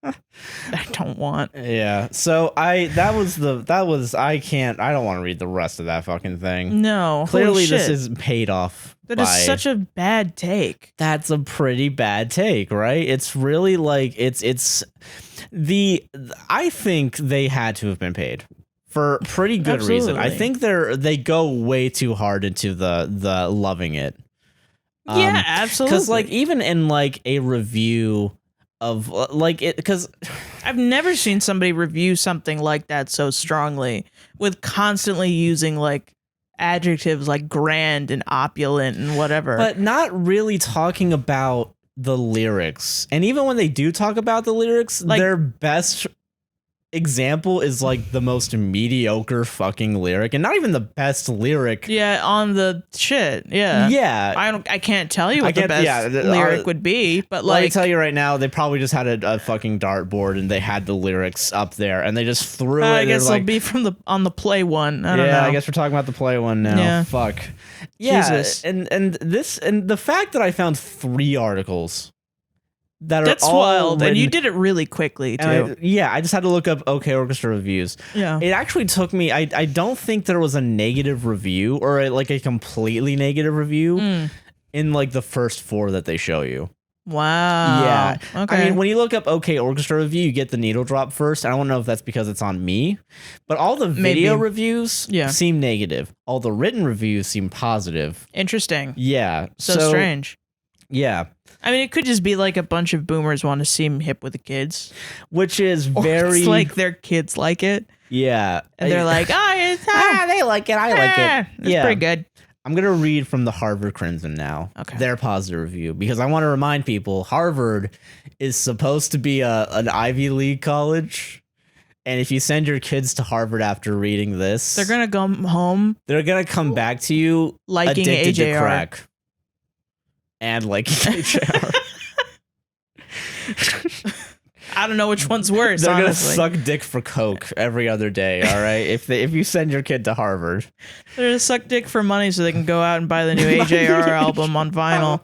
I don't want. Yeah. So I don't want to read the rest of that fucking thing. No. Clearly this is paid off. That is such a bad take. That's a pretty bad take, right? It's really like I think they had to have been paid for pretty good reason. I think they go way too hard into the loving it. Yeah, absolutely. Because like even in like a review of like it, because I've never seen somebody review something like that so strongly, with constantly using like adjectives like grand and opulent and whatever, but not really talking about the lyrics. And even when they do talk about the lyrics, like, their best example is like the most mediocre fucking lyric, and not even the best lyric. Yeah, on the shit. Yeah. I can't tell you what the best lyric would be, but like, let me tell you right now, they probably just had a fucking dartboard and they had the lyrics up there and they just threw it. I guess it'll be from on the play one. I don't know. I guess we're talking about the play one now. Yeah. Fuck. Yeah. Jesus. And the fact that I found 3 articles that's all wild, written, and you did it really quickly too. I just had to look up OK Orchestra reviews. Yeah, it actually took me. I don't think there was a negative review or a completely negative review in like the first 4 that they show you. Wow. Yeah. Okay. I mean, when you look up OK Orchestra review, you get the needle drop first. I don't know if that's because it's on me, but all the video reviews seem negative. All the written reviews seem positive. Interesting. Yeah. So strange. Yeah. I mean, it could just be like a bunch of boomers want to seem hip with the kids, which is very it's like their kids like it. Yeah, and they're like, they like it. I like it. It's pretty good. I'm gonna read from the Harvard Crimson now. Okay, their positive review, because I want to remind people Harvard is supposed to be an Ivy League college. And if you send your kids to Harvard after reading this, they're gonna go home. They're gonna come back to you liking addicted AJR. To crack. And like AJR. I don't know which one's worse. They're honestly. Gonna suck dick for coke every other day. All right, if you send your kid to Harvard, they're gonna suck dick for money so they can go out and buy the new AJR album on vinyl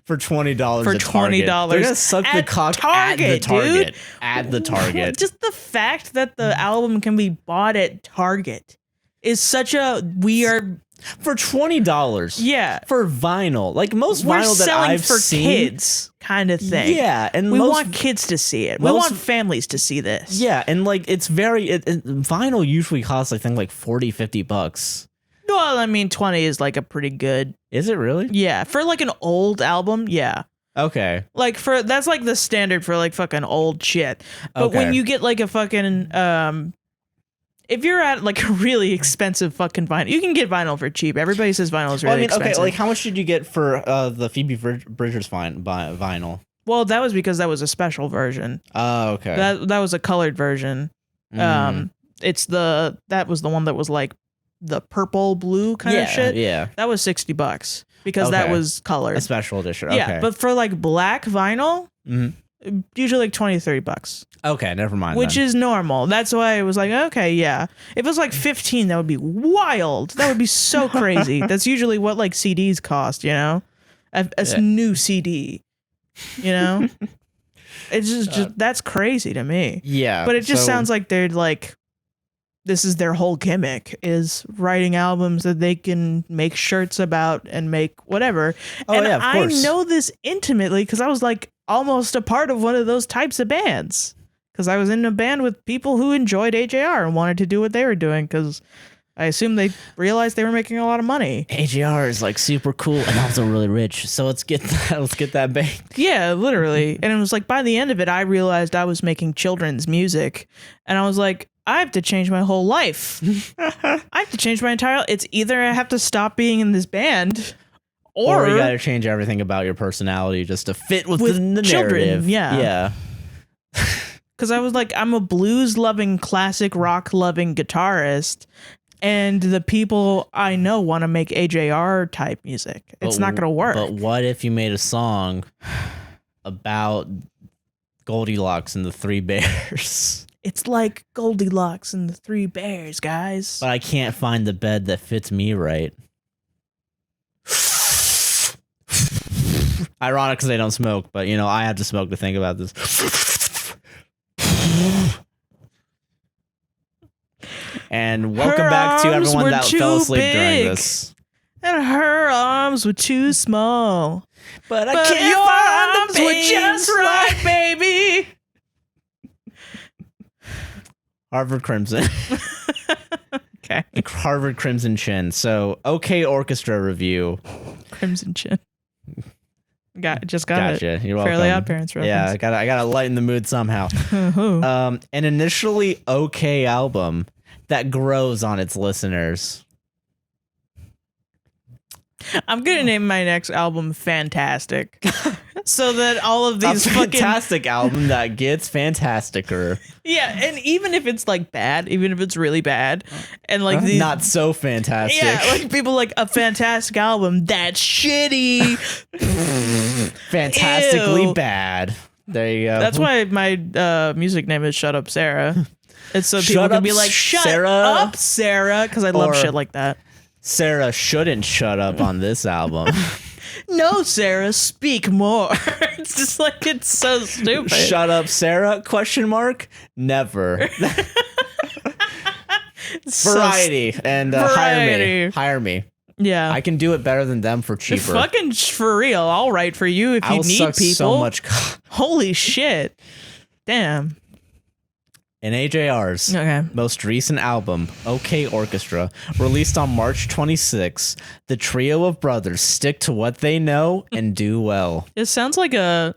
for $20. For $20, they're gonna suck the cock Target, at the Target. Dude. At the Target. Just the fact that the album can be bought at Target is such a weird. For $20, yeah, for vinyl, like most we're vinyl that selling I've for seen, kids, kind of thing. Yeah, and we want kids to see it. We want families to see this. Yeah, and like it's very vinyl usually costs I think like $40-$50. Well, I mean, 20 is like a pretty good. Is it really? Yeah, for like an old album, yeah. Okay. Like that's like the standard for like fucking old shit. But when you get like a fucking if you're at like a really expensive fucking vinyl, you can get vinyl for cheap. Everybody says vinyl is really expensive. Okay, like how much did you get for the Phoebe Bridgers vinyl? Well, that was because that was a special version. Oh, okay. That was a colored version. That was the one that was like the purple blue kind of shit. Yeah. That was $60 because that was colored. A special edition. Yeah, okay. but for like black vinyl, usually like $20-$30. Okay, never mind. Which is normal. That's why I was like, okay, yeah. If it was like 15, that would be wild. That would be so crazy. That's usually what like CDs cost, you know? A new CD, you know? It's just that's crazy to me. Yeah. But it just sounds like they're like, this is their whole gimmick, is writing albums that they can make shirts about and make whatever. Oh, and yeah, of course. I know this intimately because I was like almost a part of one of those types of bands. Because I was in a band with people who enjoyed AJR and wanted to do what they were doing because I assume they realized they were making a lot of money. AJR is like super cool and also really rich, so let's get that bank. Yeah, literally. And it was like by the end of it, I realized I was making children's music, and I was like, I have to change my whole life. I have to change my entire. It's either I have to stop being in this band, or you got to change everything about your personality just to fit with the children. narrative. Yeah. Because I was like, I'm a blues-loving, classic rock-loving guitarist, and the people I know want to make AJR type music. It's not going to work. But what if you made a song about Goldilocks and the Three Bears? It's like Goldilocks and the Three Bears, guys. But I can't find the bed that fits me right. Ironic because they don't smoke, but you know, I have to smoke to think about this. And welcome back to everyone that fell asleep during this. And her arms were too small. But I can't find the were just right, baby. Harvard Crimson. Okay. Harvard Crimson Chin. So, OK Orchestra review. Crimson Chin. Got Gotcha. it. You're welcome. Fairly Odd Parents reference. Yeah, I gotta lighten the mood somehow. An initially okay album that grows on its listeners. I'm gonna name my next album Fantastic, so that all of these fantastic album that gets fantasticer. Yeah, and even if it's like bad, even if it's really bad, and like these not so fantastic. Yeah, like people like a fantastic album that's shitty, fantastically Ew. bad. There you go. That's why my music name is Shut Up Sarah. It's so people can be like, shut up, Sarah, because I love shit like that. Sarah shouldn't shut up on this album. No, Sarah, speak more. It's just like, it's so stupid. Shut up, Sarah? Question mark? Never. Variety and hire me. Yeah, I can do it better than them for cheaper. Fucking for real. I'll write for you if you need suck people. So much. Holy shit! Damn. In AJR's most recent album, OK Orchestra, released on March 26, the trio of brothers stick to what they know and do well. It sounds like an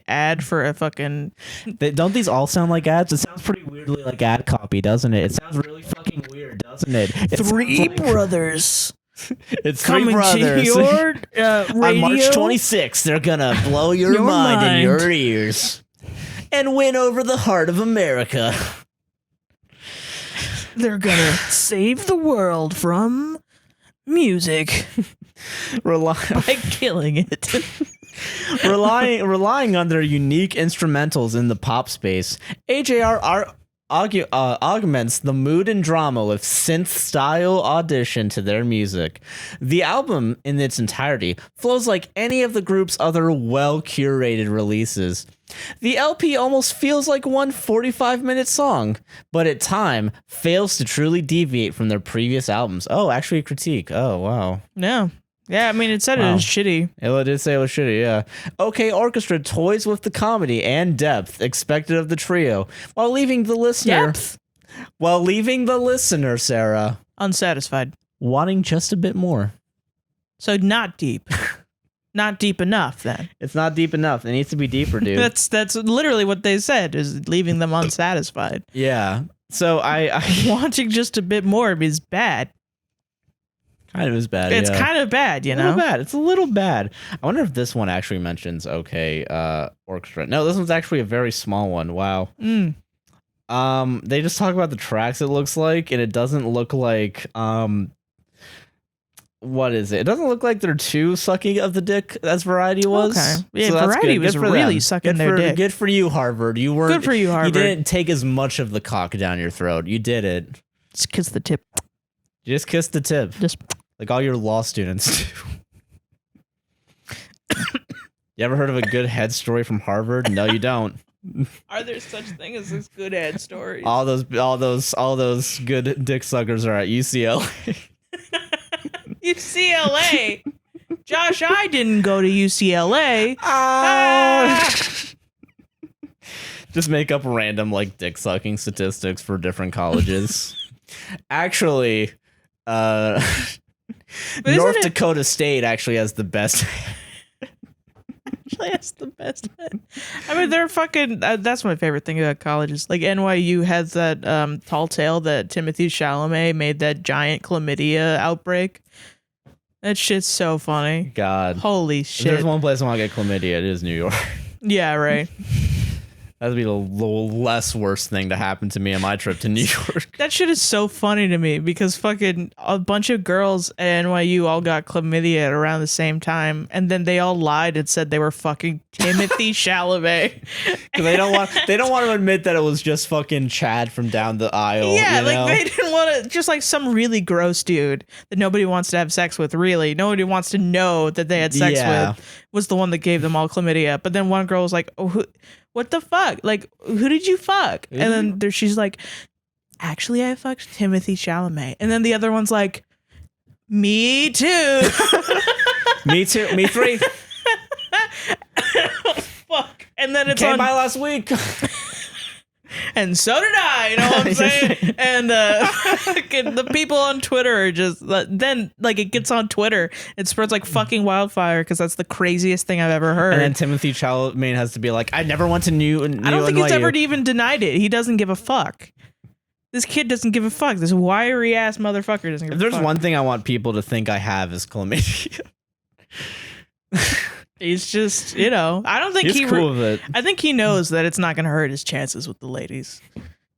ad for a fucking... Don't these all sound like ads? It sounds pretty weirdly like ad copy, doesn't it? It sounds really fucking weird, doesn't it? Three brothers. It's three brothers. To your, on March 26th, they're gonna blow your mind and your ears. And win over the heart of America. They're gonna save the world from music by killing it. Relying on their unique instrumentals in the pop space, AJR augments the mood and drama with synth-style addition to their music. The album, in its entirety, flows like any of the group's other well-curated releases. The LP almost feels like one 45-minute song, but at time fails to truly deviate from their previous albums. Oh, actually a critique. Oh, wow. No. Yeah, I mean, it said it was shitty. It did say it was shitty, yeah. OK Orchestra toys with the comedy and depth expected of the trio, while leaving the listener... Depth? While leaving the listener, Sarah... unsatisfied. Wanting just a bit more. So not deep. Not deep enough, then. It's not deep enough. It needs to be deeper, dude. That's literally what they said, is leaving them unsatisfied. Yeah. So I wanting just a bit more is bad. Kind of is bad. It's kind of bad, you know? A little bad. It's a little bad. I wonder if this one actually mentions OK Orchestra. No, this one's actually a very small one. Wow. They just talk about the tracks, it looks like, and it doesn't look like what is it? It doesn't look like they're too sucking of the dick as Variety was. Okay. Yeah, so Variety was really sucking their dick. Good for you, Harvard. You weren't. Good for you, Harvard. You didn't take as much of the cock down your throat. You did it. Just kiss the tip. You just kissed the tip. Just like all your law students do. You ever heard of a good head story from Harvard? No, you don't. Are there such thing as this good head stories? All those good dick suckers are at UCLA. UCLA. Josh, I didn't go to UCLA. Just make up random like dick sucking statistics for different colleges. Actually, North Dakota State actually has the best. That's the best. I mean, they're fucking. That's my favorite thing about colleges. Like NYU has that tall tale that Timothy Chalamet made that giant chlamydia outbreak. That shit's so funny. God, holy shit! If there's one place I want to get chlamydia. It is New York. Yeah, right. That'd be the less worst thing to happen to me on my trip to New York. That shit is so funny to me because fucking a bunch of girls at NYU all got chlamydia at around the same time, and then they all lied and said they were fucking Timothy Chalamet. Because they don't want to admit that it was just fucking Chad from down the aisle. Yeah, you like know? they didn't want to, just like some really gross dude that nobody wants to have sex with. Really, nobody wants to know that they had sex with was the one that gave them all chlamydia. But then one girl was like, "Oh, what the fuck? Like, who did you fuck?" And then she's like, "Actually, I fucked Timothy Chalamet." And then the other one's like, "Me too." Me too. Me three. Fuck. And then it's came by last week. and so did I. You know what I'm saying? And the people on Twitter are just then like it gets on Twitter, it spreads like fucking wildfire because that's the craziest thing I've ever heard. And then Timothy Chalamet has to be like, I never went to New. I don't think he's ever even denied it. He doesn't give a fuck. This kid doesn't give a fuck. This wiry ass motherfucker doesn't give a fuck. If there's one thing I want people to think I have is chlamydia. He's just, I don't think he's cool with it. I think he knows that it's not going to hurt his chances with the ladies.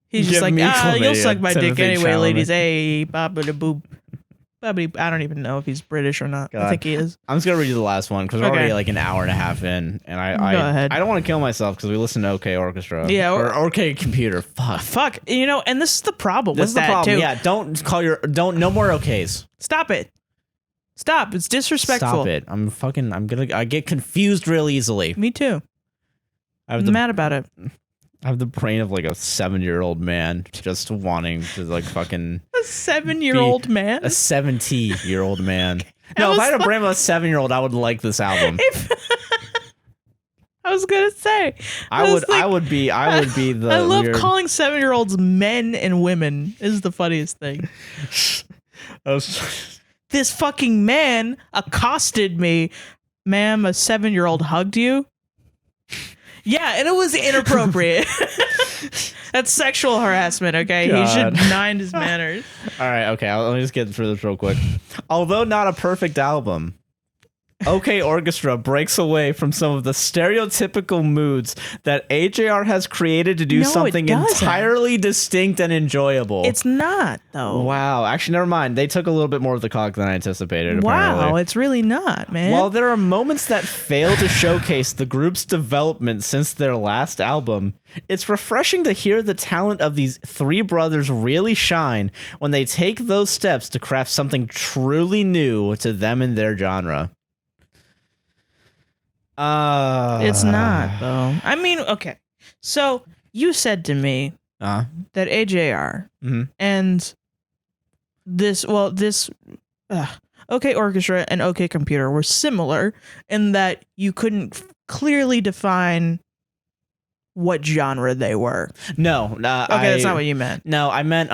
He's just Give like, me you'll suck my dick Timothy anyway, Chalamet. ladies. Hey, babba boop. I don't even know if he's British or not. God. I think he is. I'm just gonna read you the last one because we're Okay. already like an hour and a half in, and Go ahead. I don't want to kill myself because we listen to OK Orchestra. Yeah, or OK Computer. Fuck. And this is the problem This with is the that problem. too. Yeah, no more OKs. Stop it. Stop. It's disrespectful. Stop it. I get confused real easily. Me too. I'm I'm mad about it. I have the brain of like a 7-year-old man just wanting to like fucking A 7-year-old man? a 70-year-old man. No, if I had a brain of a 7-year-old, I would like this album. I was gonna say. I would be the I love weird- calling 7-year-olds men and women is the funniest thing. This fucking man accosted me. Ma'am, a 7-year-old hugged you? Yeah, and it was inappropriate. That's sexual harassment, okay? God. He should mind his manners. All right, okay. Let me just get through this real quick. Although not a perfect album, OK Orchestra breaks away from some of the stereotypical moods that AJR has created to do No, it something doesn't. entirely distinct and enjoyable. It's not, though. Wow. Actually, never mind. They took a little bit more of the cock than I anticipated. Wow, Apparently. it's really not, man. While there are moments that fail to showcase the group's development since their last album, it's refreshing to hear the talent of these three brothers really shine when they take those steps to craft something truly new to them and their genre. It's not, though. I mean, okay. So you said to me that AJR Mhm. and this OK Orchestra and OK Computer were similar in that you couldn't clearly define what genre they were. No, That's not what you meant. No, I meant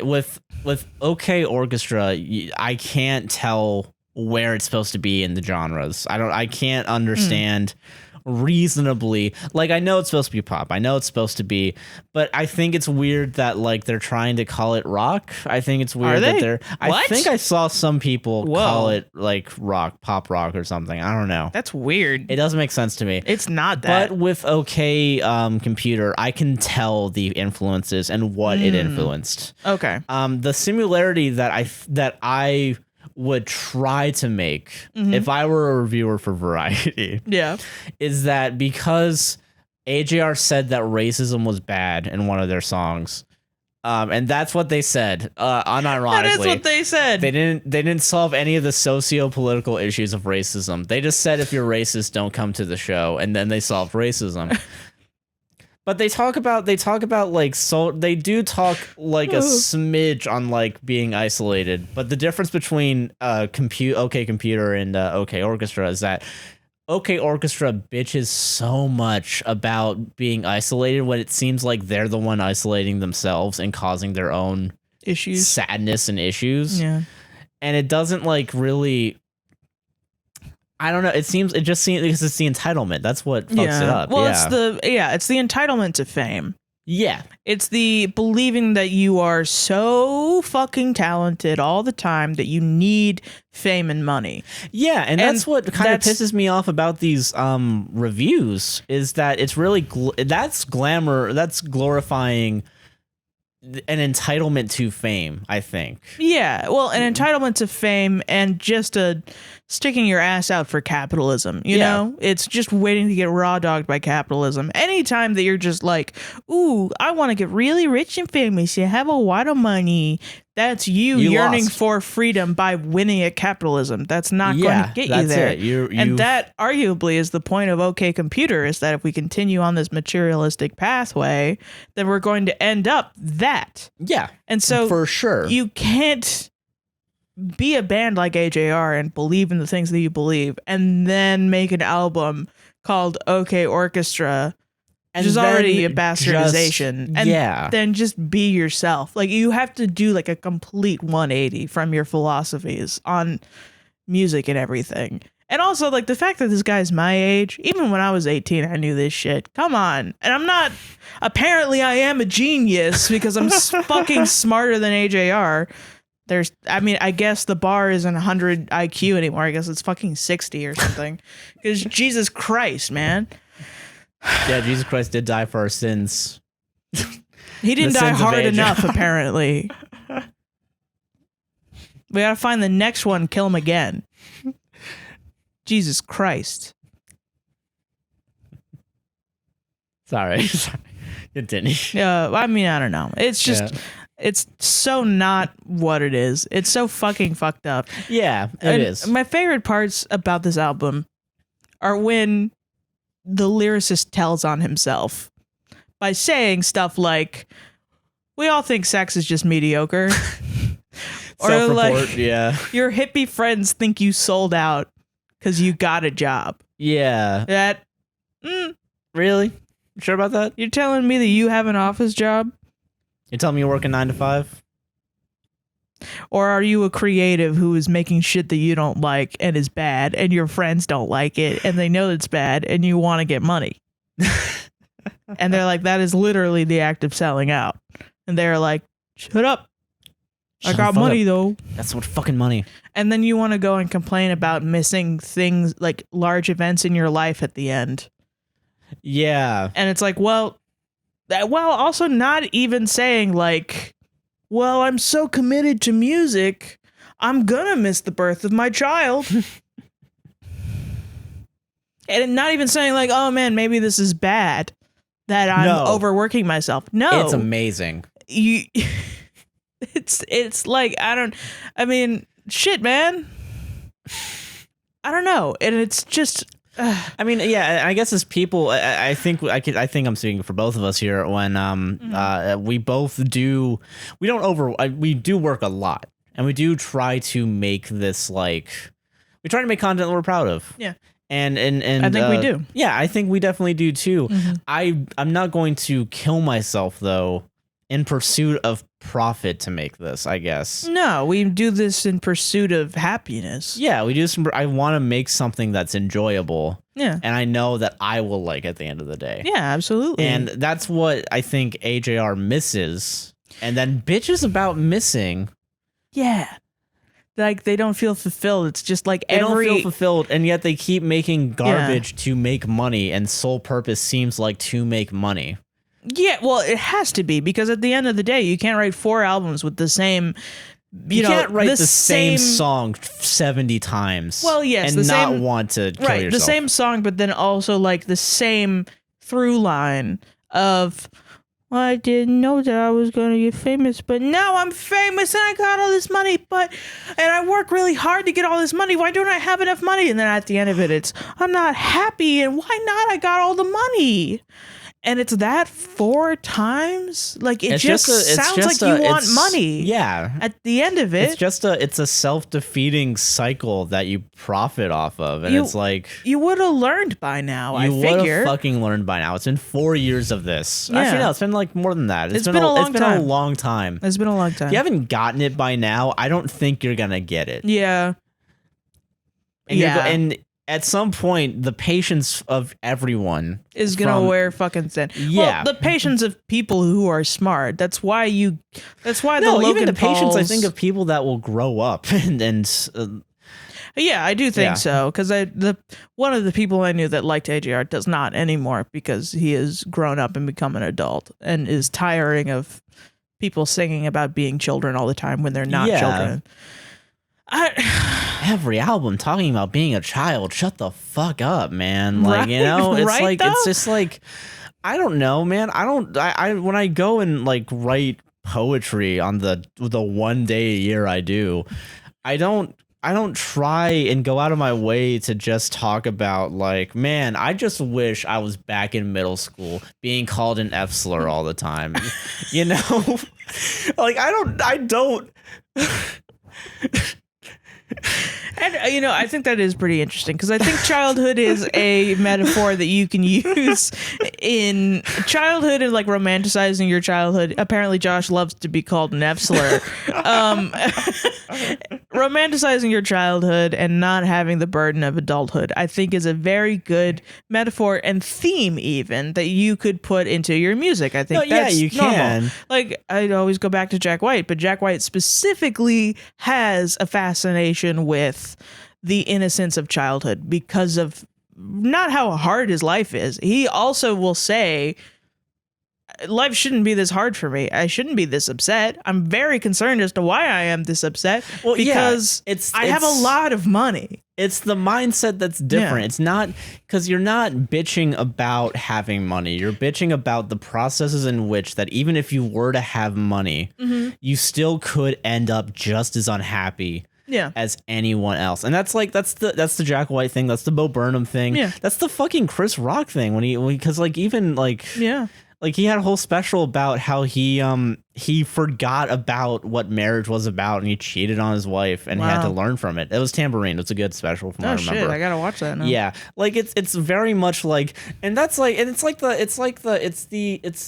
with OK Orchestra, I can't tell where it's supposed to be in the genres. I can't understand reasonably. Like, I know it's supposed to be pop. I know it's supposed to be, but I think it's weird that like they're trying to call it rock. I think it's weird that they're. I What? think I saw some people Whoa. call it like rock, pop rock or something. I don't know. That's weird. It doesn't make sense to me. It's not that. But with OK Computer, I can tell the influences and what it influenced. Okay. The similarity that I would try to make if I were a reviewer for Variety Yeah. is that because AJR said that racism was bad in one of their songs, and that's what they said, unironically. That is what they said. They didn't solve any of the socio-political issues of racism. They just said if you're racist, don't come to the show, and then they solved racism. But they talk about like, so they do talk like a smidge on like being isolated. But the difference between OK Computer and OK Orchestra is that OK Orchestra bitches so much about being isolated when it seems like they're the one isolating themselves and causing their own Issues. sadness and issues. Yeah. And it doesn't like really. I don't know. It just seems because it's the entitlement. That's what fucks it up. Well, yeah. it's the entitlement to fame. Yeah. It's the believing that you are so fucking talented all the time that you need fame and money. Yeah, and that's what kind of that's- pisses me off about these reviews is that it's really that's glamour, that's glorifying an entitlement to fame, I think. Yeah, well, an entitlement to fame and just sticking your ass out for capitalism, you know? It's just waiting to get raw dogged by capitalism. Anytime that you're just like, ooh, I want to get really rich and famous, you have a lot of money, that's you yearning lost. for freedom by winning at capitalism. That's not going to get you that's there. it. And that arguably is the point of OK Computer, is that if we continue on this materialistic pathway, then we're going to end up that. Yeah. And so for sure. you can't be a band like AJR and believe in the things that you believe and then make an album called OK Orchestra And which is then already a bastardization. And then just be yourself. Like, you have to do like a complete 180 from your philosophies on music and everything. And also, like, the fact that this guy's my age, even when I was 18, I knew this shit. Come on. And I'm not, apparently I am a genius because I'm fucking smarter than AJR. I guess the bar isn't 100 IQ anymore. I guess it's fucking 60 or something. Because Jesus Christ, man. Yeah, Jesus Christ did die for our sins. He didn't die hard enough, apparently. We gotta find the next one, kill him again. Jesus Christ. Sorry. Continue. I mean, I don't know. It's just, it's so not what it is. It's so fucking fucked up. Yeah, it is. My favorite parts about this album are when the lyricist tells on himself by saying stuff like, we all think sex is just mediocre. Or like, your hippie friends think you sold out because you got a job. Yeah. That, really? Sure about that? You're telling me that you have an office job? You're telling me you're working 9 to 5? Or are you a creative who is making shit that you don't like and is bad, and your friends don't like it and they know it's bad and you want to get money? And they're like, that is literally the act of selling out. And they're like, shut up. I got money though. That's what fucking money. And then you want to go and complain about missing things like large events in your life at the end. Yeah. And it's like, well, also not even saying like, well, I'm so committed to music, I'm gonna miss the birth of my child. And not even saying like, oh man, maybe this is bad that I'm overworking myself. No. It's amazing. It's like, I mean, shit, man. I don't know. And it's just, I mean, yeah, I guess as people, I think I'm speaking for both of us here when we both do, we do work a lot, and we do try to make this, like, we try to make content that we're proud of. Yeah. And I think we do. Yeah, I think we definitely do too. I'm not going to kill myself though in pursuit of profit to make this, I guess. No, we do this in pursuit of happiness. Yeah, we do this. I want to make something that's enjoyable. Yeah. And I know that I will like at the end of the day. Yeah, absolutely. And that's what I think AJR misses. And then bitches about missing. Yeah. Like, they don't feel fulfilled. It's just like they don't feel fulfilled, and yet they keep making garbage to make money, and sole purpose seems like to make money. Yeah, well, it has to be, because at the end of the day, you can't write 4 albums with the same. You can't write the same song 70 times. Well, yes, and not want to kill yourself. The same song, but then also like the same through line of, well, I didn't know that I was going to get famous, but now I'm famous and I got all this money, and I work really hard to get all this money. Why don't I have enough money? And then at the end of it, it's, I'm not happy, and why not? I got all the money. And it's that 4 times? Like, it sounds like you want money. Yeah. At the end of it. It's a self-defeating cycle that you profit off of. And it's like, you would have learned by now, I figure. You would have fucking learned by now. It's been 4 years of this. Yeah. Actually, no, it's been like more than that. It's been a long time. It's been a long time. It's been a long time. If you haven't gotten it by now, I don't think you're going to get it. Yeah. And at some point, the patience of everyone is gonna wear fucking thin. Yeah, well, the patience of people who are smart. That's why even the patience, I think, of people that will grow up and yeah, I do think so, because one of the people I knew that liked AJR does not anymore, because he has grown up and become an adult and is tiring of people singing about being children all the time when they're not children. Every album talking about being a child. Shut the fuck up, man. Like, you know, it's right, like though? It's just like, I don't know, man. I when I go and like write poetry on the one day a year I do, I don't try and go out of my way to just talk about like, man, I just wish I was back in middle school being called an F slur all the time. You know? Like, I don't And, I think that is pretty interesting because I think childhood is a metaphor that you can use in childhood and like romanticizing your childhood. Apparently, Josh loves to be called an F slur. Romanticizing your childhood and not having the burden of adulthood, I think, is a very good metaphor and theme, even that you could put into your music. I think that's you normal. can. Like, I'd always go back to Jack White, but Jack White specifically has a fascination with the innocence of childhood because of not how hard his life is. He also will say, life shouldn't be this hard for me. I shouldn't be this upset. I'm very concerned as to why I am this upset because I have a lot of money. It's the mindset that's different. It's not because you're not bitching about having money. You're bitching about the processes in which that even if you were to have money, you still could end up just as unhappy as anyone else. And that's the Jack White thing. That's the Bo Burnham thing. Yeah. That's the fucking Chris Rock thing because like he had a whole special about how he forgot about what marriage was about and he cheated on his wife and he had to learn from it. It was Tambourine. It's a good special from what I remember. Shit, I gotta watch that now. Yeah, like it's very much like, and that's like, and it's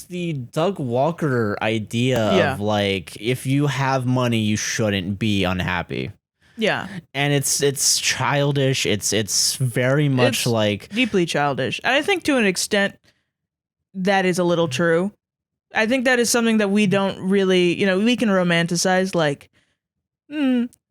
the Doug Walker idea of like, if you have money, you shouldn't be unhappy. Yeah, and it's childish. It's very much like deeply childish. And I think to an extent that is a little true. I think that is something that we don't really, we can romanticize like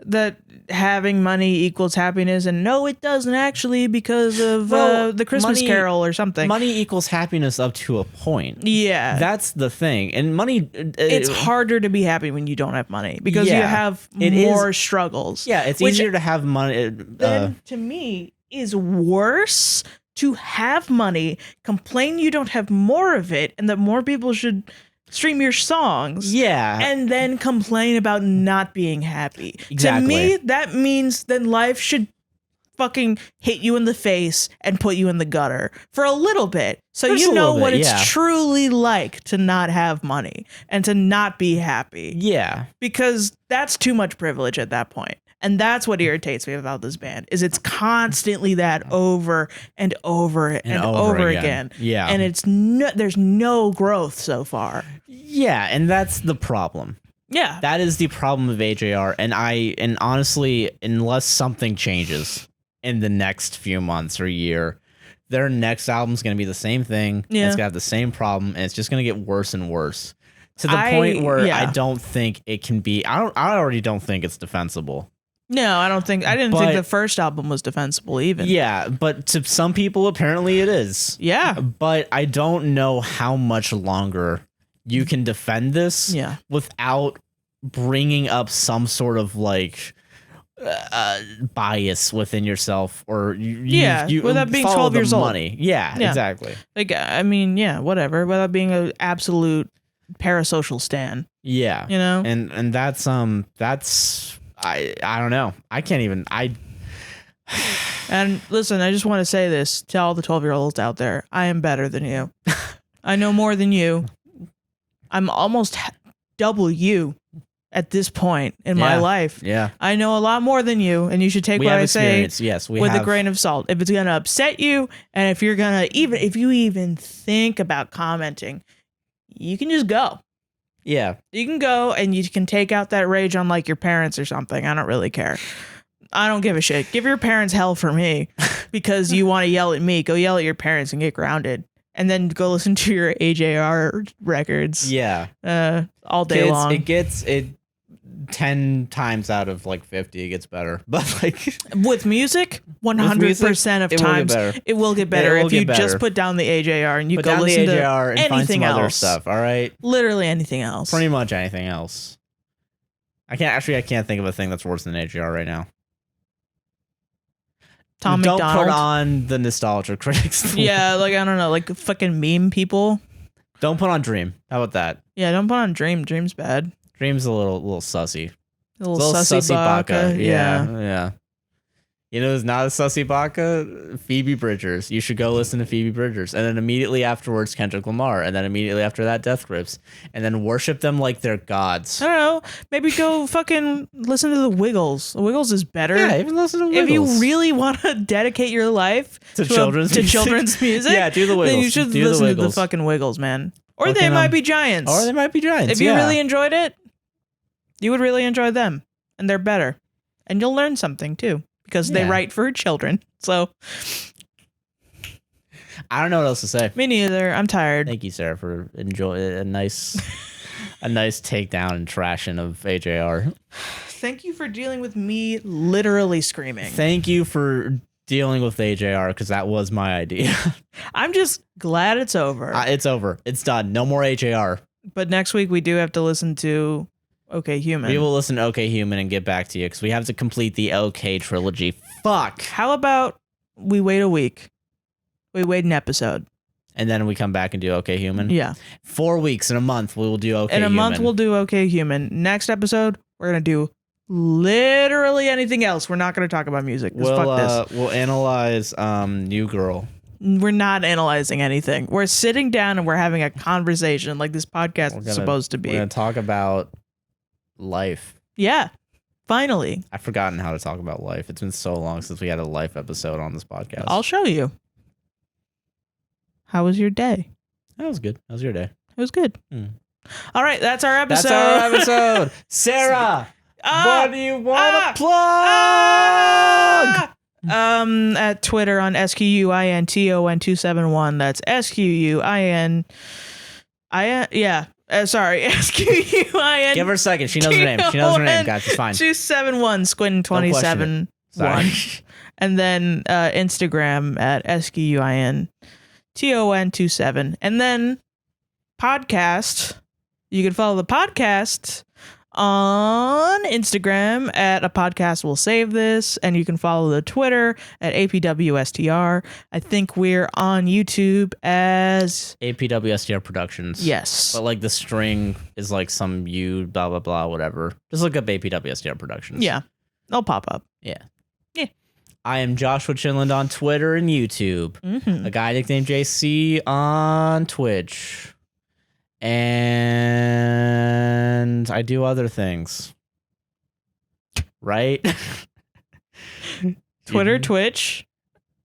that having money equals happiness, and no, it doesn't actually because of the Christmas Carol or something. Money equals happiness up to a point. Yeah, that's the thing. And money, it's harder to be happy when you don't have money because you have more struggles. Yeah, it's easier to have money. Then to me is worse to have money, complain you don't have more of it, and that more people should stream your songs. Yeah. And then complain about not being happy. Exactly. To me, that means then life should fucking hit you in the face and put you in the gutter for a little bit. So you know what it's truly like to not have money and to not be happy. Yeah. Because that's too much privilege at that point. And that's what irritates me about this band is it's constantly that over and over and over again. Yeah. And there's no growth so far. Yeah, and that's the problem. Yeah. That is the problem of AJR. And honestly, unless something changes in the next few months or year, their next album's going to be the same thing. Yeah. It's going to have the same problem, and it's just going to get worse and worse. To the point where I don't think it can be. I already don't think it's defensible. No, I didn't think the first album was defensible even. Yeah, but to some people, apparently it is. Yeah. But I don't know how much longer you can defend this without bringing up some sort of like bias within yourself or without being 12 years old. Money. Yeah, exactly. Like, I mean, whatever, without being an absolute parasocial stan. Yeah. And that's I don't know. I can't even. And listen, I just want to say this to all the 12-year-olds out there. I am better than you. I know more than you. I'm almost double you at this point in my life. Yeah. I know a lot more than you, and you should take what I say with a grain of salt. If it's going to upset you, and if you're going to if you even think about commenting, you can just go. Yeah. You can go and you can take out that rage on like your parents or something. I don't really care. I don't give a shit. Give your parents hell for me because you want to yell at me. Go yell at your parents and get grounded. And then go listen to your AJR records. Yeah. All day long. It gets 10 times out of like 50 it gets better. But like with music, 100% of times it will get better if you just put down the AJR and you go listen to and anything find some else. Other stuff, all right? Literally anything else. Pretty much anything else. I can't think of a thing that's worse than AJR right now. Don't put on the nostalgia critics. Yeah, like I don't know, like fucking meme people. Don't put on Dream. How about that? Yeah, don't put on Dream. Dream's bad. Dream's a little sussy. A little sussy baka. Yeah. You know who's not a sussy baka? Phoebe Bridgers. You should go listen to Phoebe Bridgers. And then immediately afterwards, Kendrick Lamar. And then immediately after that, Death Grips. And then worship them like they're gods. I don't know. Maybe go fucking listen to the Wiggles. The Wiggles is better. Yeah, even listen to Wiggles. If you really want to dedicate your life to children's music, yeah, do the Wiggles. Then you should listen to the fucking Wiggles, man. Or fucking, They Might Be Giants. Or They Might Be Giants. If you really enjoyed it, you would really enjoy them. And they're better. And you'll learn something, too. Because they write for children. So I don't know what else to say. Me neither. I'm tired. Thank you, Sarah, for enjoying a nice takedown and trashing of AJR. Thank you for dealing with me literally screaming. Thank you for dealing with AJR, because that was my idea. I'm just glad it's over. It's over. It's done. No more AJR. But next week we do have to listen to OK Human. We will listen to OK Human and get back to you, because we have to complete the OK trilogy. Fuck. How about we wait a week? We wait an episode. And then we come back and do OK Human? Yeah. 4 weeks, in a month, we will do OK Human. In a month, we'll do OK Human. Next episode, we're going to do literally anything else. We're not going to talk about music. Fuck this. We'll analyze New Girl. We're not analyzing anything. We're sitting down and we're having a conversation like this podcast is supposed to be. We're going to talk about life. Yeah. Finally. I've forgotten how to talk about life. It's been so long since we had a life episode on this podcast. I'll show you. How was your day? That was good. How was your day? It was good. All right. That's our episode. That's our episode. Sarah, what do you want to plug? At Twitter on SQUINTON271. That's SQUIN. Sorry, SQUIN. Give her a second. She knows her name. She knows her name, guys. It's fine. 271 Squin 27 1. And then Instagram at SQUINTON27. And then podcast. You can follow the podcast on Instagram at A Podcast Will Save This, and you can follow the Twitter at APWSTR. I think we're on YouTube as APWSTR Productions. Yes. But like the string is like some U blah blah blah whatever. Just look up APWSTR Productions. Yeah. They'll pop up. Yeah. Yeah. I am Joshua Chinland on Twitter and YouTube. A guy nicknamed JC on Twitch. And I do other things. Right? Twitter, Twitch,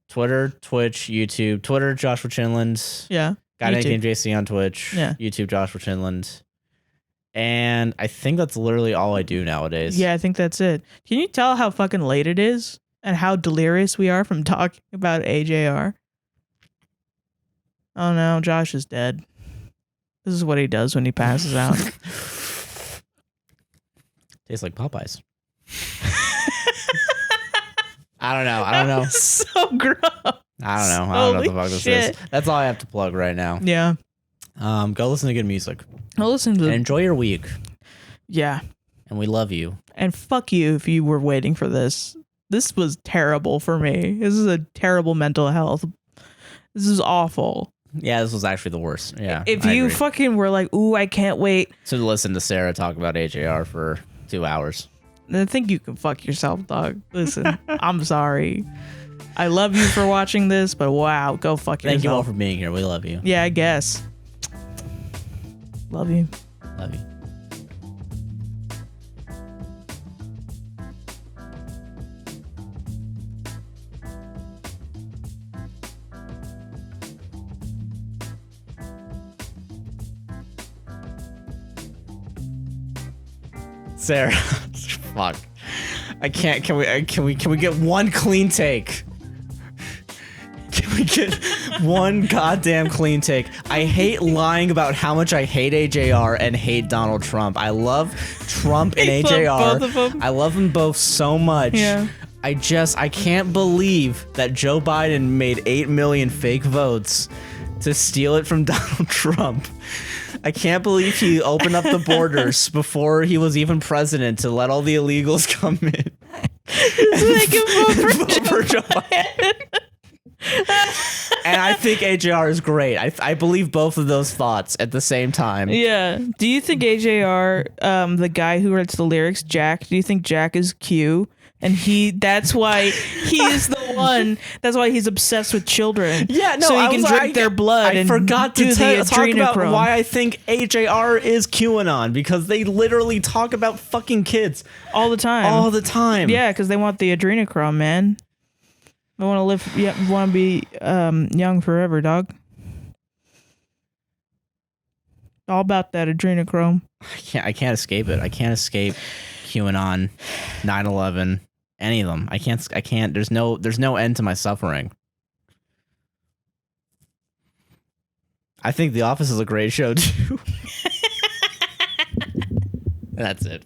YouTube. Twitter, Joshua Chinland. Yeah. Guy named JC on Twitch. Yeah. YouTube, Joshua Chinland. And I think that's literally all I do nowadays. Yeah, I think that's it. Can you tell how fucking late it is? And how delirious we are from talking about AJR? Oh no, Josh is dead. This is what he does when he passes out. Tastes like Popeyes. I don't know. So gross. I don't know what the fuck this is. That's all I have to plug right now. Yeah. Go listen to good music. Go listen to and enjoy your week. Yeah. And we love you. And fuck you if you were waiting for this. This was terrible for me. This is a terrible mental health. This is awful. Yeah, this was actually the worst. Yeah. If you fucking were like, ooh, I can't wait to listen to Sarah talk about AJR for 2 hours. I think you can fuck yourself, dog. Listen, I'm sorry. I love you for watching this, but wow, go fuck yourself. Thank you all for being here. We love you. Yeah, I guess. Love you. Love you. Sarah, fuck. I can't. Can we get one clean take? Can we get one goddamn clean take? I hate lying about how much I hate AJR and hate Donald Trump. I love Trump and AJR. Both of them. I love them both so much. Yeah. I can't believe that Joe Biden made 8 million fake votes to steal it from Donald Trump. I can't believe he opened up the borders before he was even president to let all the illegals come in. So they can vote for Joe Biden. And I think AJR is great. I believe both of those thoughts at the same time. Yeah. Do you think AJR, the guy who writes the lyrics, Jack, do you think Jack is Q And that's why he is the one. That's why he's obsessed with children. Yeah, no, so he can drink their blood. I and forgot to do the talk about adrenochrome. why I think AJR is QAnon, because they literally talk about fucking kids all the time. all the time. Yeah, because they want the adrenochrome, man. They want to live. Yeah, want to be young forever, dog. All about that adrenochrome. I can't escape it. I can't escape QAnon, 9/11, any of them. I can't. There's no end to my suffering. I think The Office is a great show too. That's it.